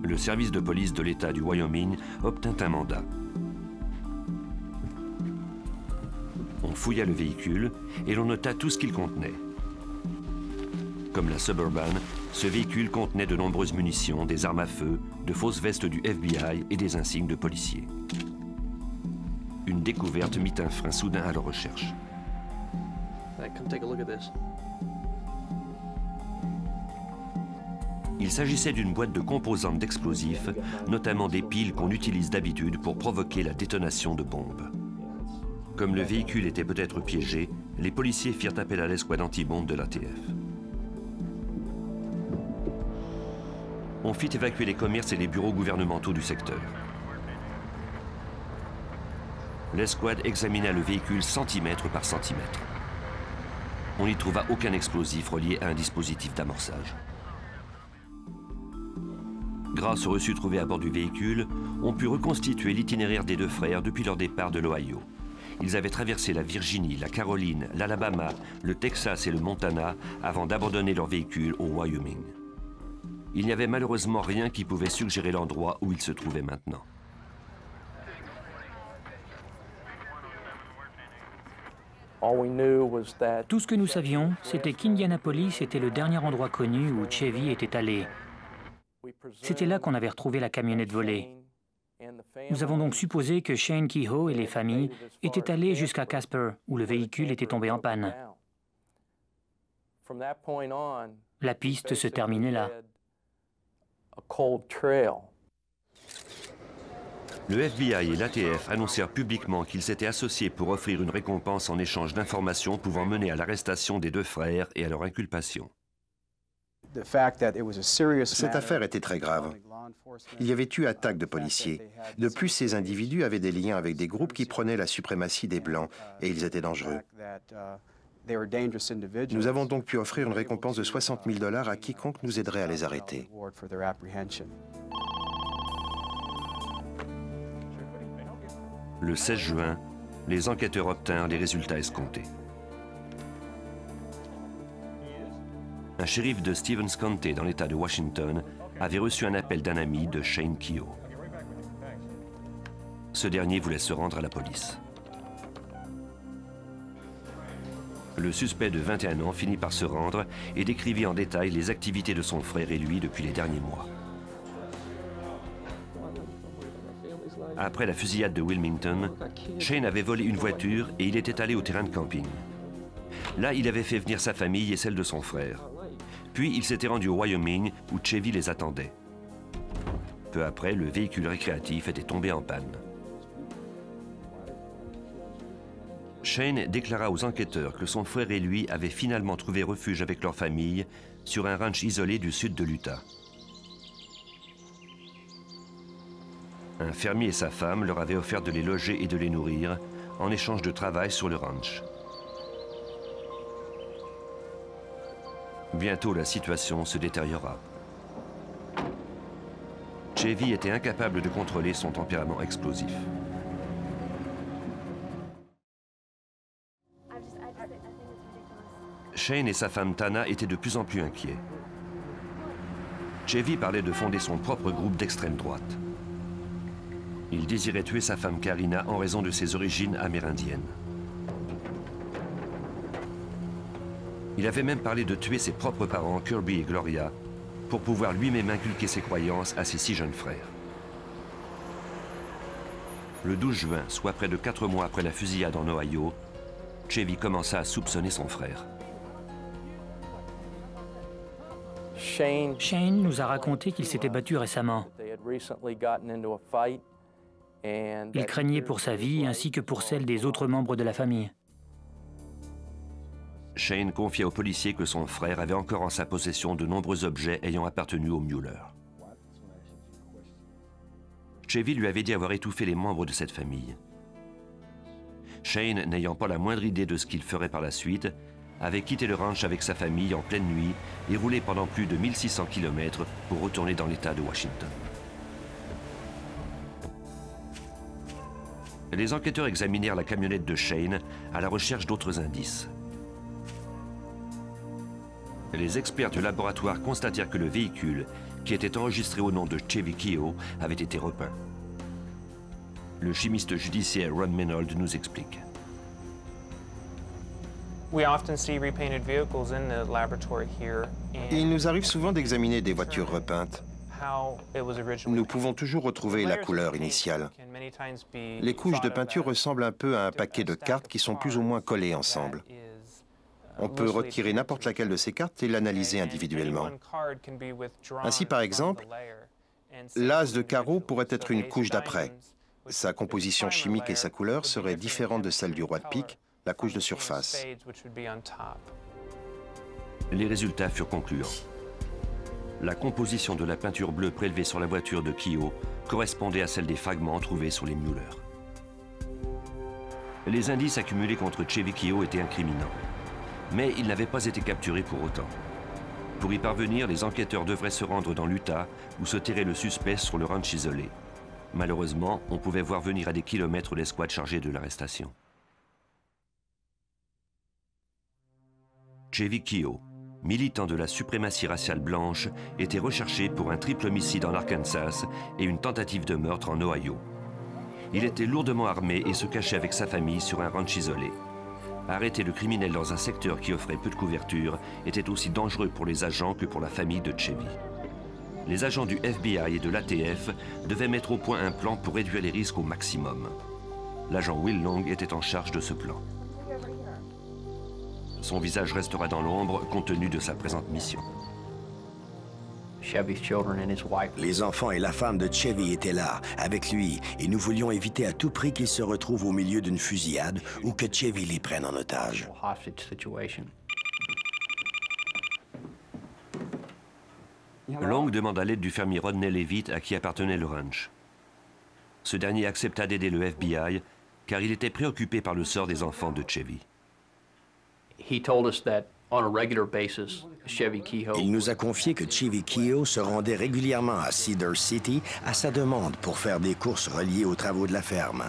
Le service de police de l'État du Wyoming obtint un mandat. On fouilla le véhicule et l'on nota tout ce qu'il contenait. Comme la Suburban, ce véhicule contenait de nombreuses munitions, des armes à feu, de fausses vestes du FBI et des insignes de policiers. Une découverte mit un frein soudain à leurs recherches. Il s'agissait d'une boîte de composantes d'explosifs, notamment des piles qu'on utilise d'habitude pour provoquer la détonation de bombes. Comme le véhicule était peut-être piégé, les policiers firent appel à l'escouade anti-bombe de l'ATF. On fit évacuer les commerces et les bureaux gouvernementaux du secteur. L'escouade examina le véhicule centimètre par centimètre. On n'y trouva aucun explosif relié à un dispositif d'amorçage. Grâce aux reçus trouvés à bord du véhicule, on put reconstituer l'itinéraire des 2 frères depuis leur départ de l'Ohio. Ils avaient traversé la Virginie, la Caroline, l'Alabama, le Texas et le Montana avant d'abandonner leur véhicule au Wyoming. Il n'y avait malheureusement rien qui pouvait suggérer l'endroit où ils se trouvaient maintenant. Tout ce que nous savions, c'était qu'Indianapolis était le dernier endroit connu où Chevy était allé. C'était là qu'on avait retrouvé la camionnette volée. Nous avons donc supposé que Shane Keough et les familles étaient allés jusqu'à Casper, où le véhicule était tombé en panne. La piste se terminait là. Le FBI et l'ATF annoncèrent publiquement qu'ils s'étaient associés pour offrir une récompense en échange d'informations pouvant mener à l'arrestation des 2 frères et à leur inculpation. Cette affaire était très grave. Il y avait eu attaque de policiers. De plus, ces individus avaient des liens avec des groupes qui prenaient la suprématie des Blancs, et ils étaient dangereux. Nous avons donc pu offrir une récompense de 60 000 $ à quiconque nous aiderait à les arrêter. Le 16 juin, les enquêteurs obtinrent les résultats escomptés. Un shérif de Stevens County dans l'État de Washington avait reçu un appel d'un ami de Shane Keough. Ce dernier voulait se rendre à la police. Le suspect de 21 ans finit par se rendre et décrivit en détail les activités de son frère et lui depuis les derniers mois. après la fusillade de Wilmington, Shane avait volé une voiture et il était allé au terrain de camping. Là, il avait fait venir sa famille et celle de son frère. Puis, il s'était rendu au Wyoming, où Chevy les attendait. Peu après, le véhicule récréatif était tombé en panne. Shane déclara aux enquêteurs que son frère et lui avaient finalement trouvé refuge avec leur famille sur un ranch isolé du sud de l'Utah. Un fermier et sa femme leur avaient offert de les loger et de les nourrir en échange de travail sur le ranch. Bientôt, la situation se détériora. Chevy était incapable de contrôler son tempérament explosif. Shane et sa femme Tana étaient de plus en plus inquiets. Chevy parlait de fonder son propre groupe d'extrême droite. Il désirait tuer sa femme Karina en raison de ses origines amérindiennes. Il avait même parlé de tuer ses propres parents, Kirby et Gloria, pour pouvoir lui-même inculquer ses croyances à ses 6 jeunes frères. Le 12 juin, soit près de 4 mois après la fusillade en Ohio, Chevy commença à soupçonner son frère. Shane nous a raconté qu'il s'était battu récemment. Il craignait pour sa vie ainsi que pour celle des autres membres de la famille. Shane confia aux policiers que son frère avait encore en sa possession de nombreux objets ayant appartenu au Mueller. Chevy lui avait dit avoir étouffé les membres de cette famille. Shane, n'ayant pas la moindre idée de ce qu'il ferait par la suite, avait quitté le ranch avec sa famille en pleine nuit et roulé pendant plus de 1600 km pour retourner dans l'État de Washington. Les enquêteurs examinèrent la camionnette de Shane à la recherche d'autres indices. Les experts du laboratoire constatèrent que le véhicule, qui était enregistré au nom de Chevy Keogh, avait été repeint. Le chimiste judiciaire Ron Menold nous explique. Il nous arrive souvent d'examiner des voitures repeintes. Nous pouvons toujours retrouver la couleur initiale. Les couches de peinture ressemblent un peu à un paquet de cartes qui sont plus ou moins collées ensemble. On peut retirer n'importe laquelle de ces cartes et l'analyser individuellement. Ainsi, par exemple, l'as de carreau pourrait être une couche d'après. Sa composition chimique et sa couleur seraient différentes de celle du roi de pique, la couche de surface. Les résultats furent concluants. La composition de la peinture bleue prélevée sur la voiture de Keogh correspondait à celle des fragments trouvés sur les Mueller. Les indices accumulés contre Chevy Keogh étaient incriminants, mais ils n'avaient pas été capturés pour autant. Pour y parvenir, les enquêteurs devraient se rendre dans l'Utah où se terrait le suspect sur le ranch isolé. Malheureusement, on pouvait voir venir à des kilomètres l'escouade chargée de l'arrestation. Chevy Keogh, militant de la suprématie raciale blanche, était recherché pour un triple homicide en Arkansas et une tentative de meurtre en Ohio. Il était lourdement armé et se cachait avec sa famille sur un ranch isolé. Arrêter le criminel dans un secteur qui offrait peu de couverture était aussi dangereux pour les agents que pour la famille de Chevy. Les agents du FBI et de l'ATF devaient mettre au point un plan pour réduire les risques au maximum. L'agent Will Long était en charge de ce plan. Son visage restera dans l'ombre compte tenu de sa présente mission. Les enfants et la femme de Chevy étaient là, avec lui, et nous voulions éviter à tout prix qu'ils se retrouvent au milieu d'une fusillade ou que Chevy les prenne en otage. Long demanda l'aide du fermier Rodney Levitt à qui appartenait le ranch. Ce dernier accepta d'aider le FBI car il était préoccupé par le sort des enfants de Chevy. Il nous a confié que Chevy Keogh se rendait régulièrement à Cedar City à sa demande pour faire des courses reliées aux travaux de la ferme.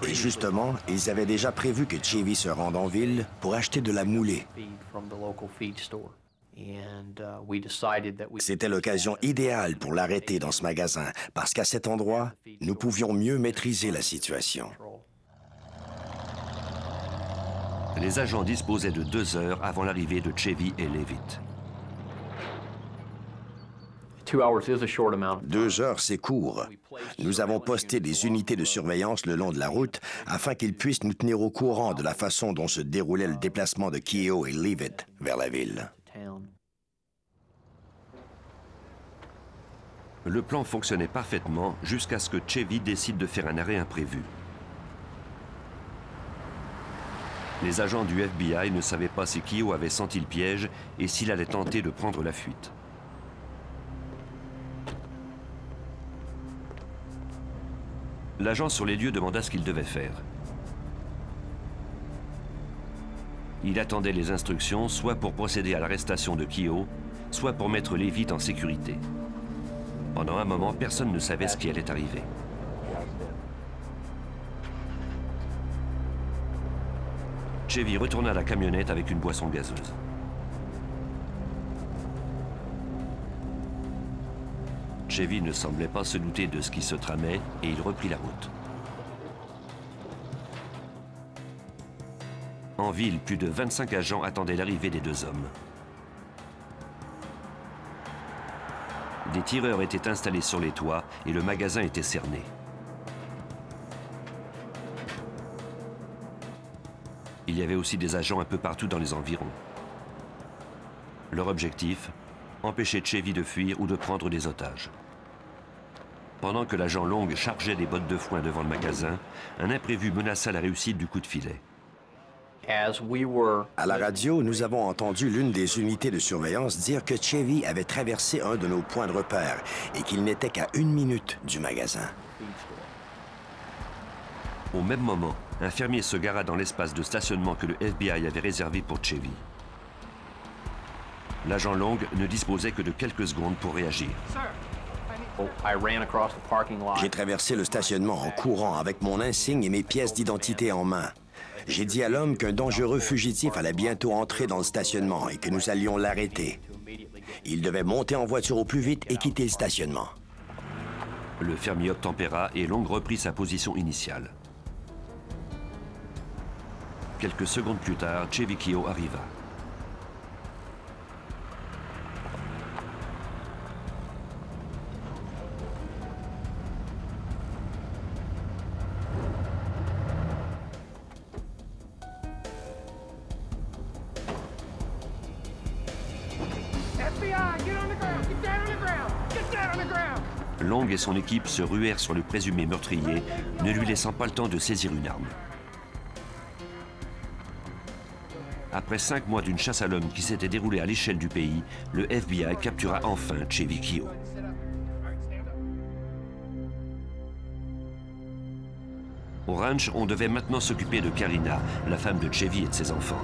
Et justement, ils avaient déjà prévu que Chevy se rende en ville pour acheter de la moulée. C'était l'occasion idéale pour l'arrêter dans ce magasin, parce qu'à cet endroit, nous pouvions mieux maîtriser la situation. Les agents disposaient de 2 heures avant l'arrivée de Chevy et Levitt. 2 heures, c'est court. Nous avons posté des unités de surveillance le long de la route afin qu'ils puissent nous tenir au courant de la façon dont se déroulait le déplacement de Keogh et Leavitt vers la ville. Le plan fonctionnait parfaitement jusqu'à ce que Chevy décide de faire un arrêt imprévu. Les agents du FBI ne savaient pas si Keogh avait senti le piège et s'il allait tenter de prendre la fuite. L'agent sur les lieux demanda ce qu'il devait faire. Il attendait les instructions soit pour procéder à l'arrestation de Keogh, soit pour mettre Leavitt en sécurité. Pendant un moment, personne ne savait ce qui allait arriver. Chevy retourna à la camionnette avec une boisson gazeuse. Chevy ne semblait pas se douter de ce qui se tramait et il reprit la route. En ville, plus de 25 agents attendaient l'arrivée des 2 hommes. Des tireurs étaient installés sur les toits et le magasin était cerné. Il y avait aussi des agents un peu partout dans les environs. Leur objectif, empêcher Chevy de fuir ou de prendre des otages. Pendant que l'agent Long chargeait des bottes de foin devant le magasin, un imprévu menaça la réussite du coup de filet. À la radio, nous avons entendu l'une des unités de surveillance dire que Chevy avait traversé un de nos points de repère et qu'il n'était qu'à 1 minute du magasin. Au même moment, un fermier se gara dans l'espace de stationnement que le FBI avait réservé pour Chevy. L'agent Long ne disposait que de quelques secondes pour réagir. J'ai traversé le stationnement en courant avec mon insigne et mes pièces d'identité en main. J'ai dit à l'homme qu'un dangereux fugitif allait bientôt entrer dans le stationnement et que nous allions l'arrêter. Il devait monter en voiture au plus vite et quitter le stationnement. Le fermier obtempéra et Long reprit sa position initiale. Quelques secondes plus tard, Chevy Keogh arriva. Long et son équipe se ruèrent sur le présumé meurtrier, ne lui laissant pas le temps de saisir une arme. Après 5 mois d'une chasse à l'homme qui s'était déroulée à l'échelle du pays, le FBI captura enfin Chevy Keogh. Au ranch, on devait maintenant s'occuper de Karina, la femme de Chevy et de ses enfants.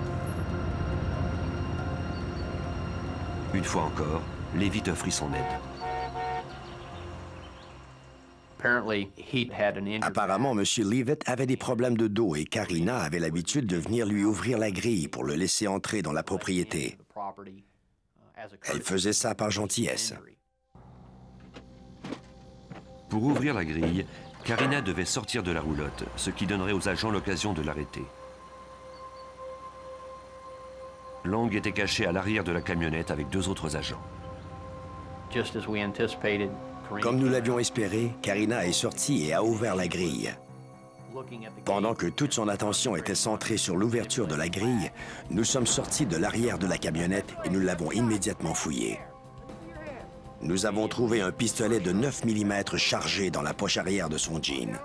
Une fois encore, Leavitt offrit son aide. Apparemment, M. Leavitt avait des problèmes de dos et Karina avait l'habitude de venir lui ouvrir la grille pour le laisser entrer dans la propriété. Elle faisait ça par gentillesse. Pour ouvrir la grille, Karina devait sortir de la roulotte, ce qui donnerait aux agents l'occasion de l'arrêter. Long était caché à l'arrière de la camionnette avec 2 autres agents. Comme nous l'avions espéré, Karina est sortie et a ouvert la grille. Pendant que toute son attention était centrée sur l'ouverture de la grille, nous sommes sortis de l'arrière de la camionnette et nous l'avons immédiatement fouillée. Nous avons trouvé un pistolet de 9 mm chargé dans la poche arrière de son jean.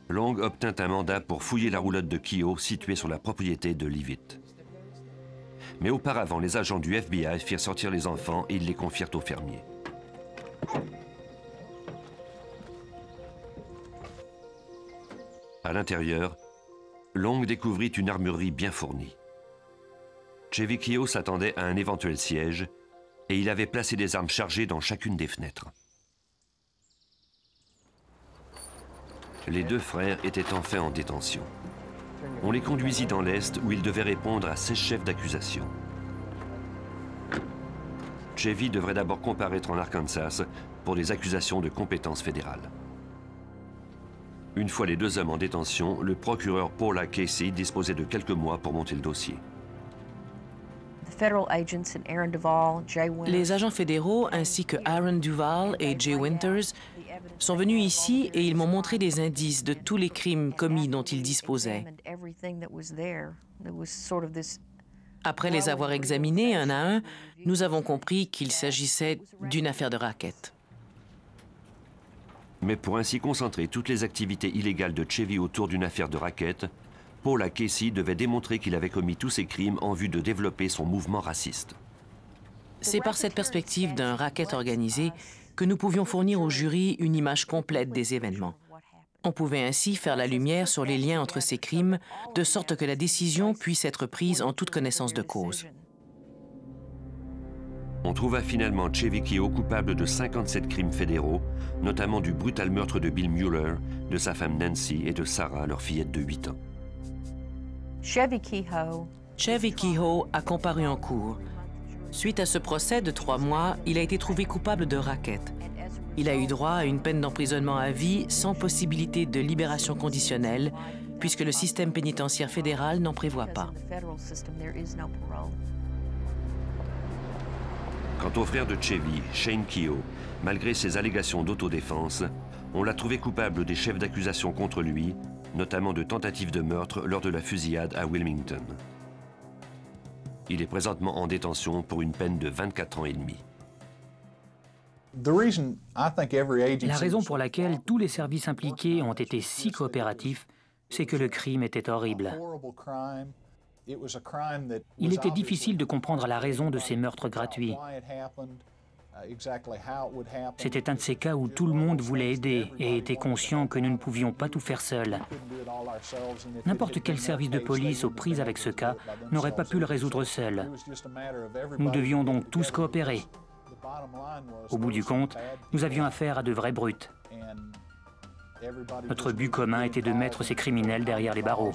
Long obtint un mandat pour fouiller la roulotte de Keogh située sur la propriété de Leavitt. Mais auparavant, les agents du FBI firent sortir les enfants et ils les confièrent au fermier. À l'intérieur, Long découvrit une armurerie bien fournie. Chevy Keogh s'attendait à un éventuel siège et il avait placé des armes chargées dans chacune des fenêtres. Les 2 frères étaient enfin en détention. On les conduisit dans l'Est où ils devaient répondre à 16 chefs d'accusation. Chevy devrait d'abord comparaître en Arkansas pour des accusations de compétence fédérale. Une fois les deux hommes en détention, le procureur Paula Casey disposait de quelques mois pour monter le dossier. Les agents fédéraux ainsi que Aaron Duval et Jay Winters sont venus ici et ils m'ont montré des indices de tous les crimes commis dont ils disposaient. Après les avoir examinés un à un, nous avons compris qu'il s'agissait d'une affaire de racket. Mais pour ainsi concentrer toutes les activités illégales de Chevy autour d'une affaire de racket, Paula Casey devait démontrer qu'il avait commis tous ces crimes en vue de développer son mouvement raciste. C'est par cette perspective d'un racket organisé que nous pouvions fournir au jury une image complète des événements. On pouvait ainsi faire la lumière sur les liens entre ces crimes, de sorte que la décision puisse être prise en toute connaissance de cause. On trouva finalement Chevy Kehoe coupable de 57 crimes fédéraux, notamment du brutal meurtre de Bill Mueller, de sa femme Nancy et de Sarah, leur fillette de 8 ans. Chevy Kehoe a comparu en cour. Suite à ce procès de 3 mois, il a été trouvé coupable de racket. Il a eu droit à une peine d'emprisonnement à vie sans possibilité de libération conditionnelle, puisque le système pénitentiaire fédéral n'en prévoit pas. Quant au frère de Chevy, Shane Kehoe, malgré ses allégations d'autodéfense, on l'a trouvé coupable des chefs d'accusation contre lui, notamment de tentative de meurtre lors de la fusillade à Wilmington. Il est présentement en détention pour une peine de 24 ans et demi. La raison pour laquelle tous les services impliqués ont été si coopératifs, c'est que le crime était horrible. Il était difficile de comprendre la raison de ces meurtres gratuits. C'était un de ces cas où tout le monde voulait aider et était conscient que nous ne pouvions pas tout faire seuls. N'importe quel service de police aux prises avec ce cas n'aurait pas pu le résoudre seul. Nous devions donc tous coopérer. Au bout du compte, nous avions affaire à de vrais brutes. Notre but commun était de mettre ces criminels derrière les barreaux.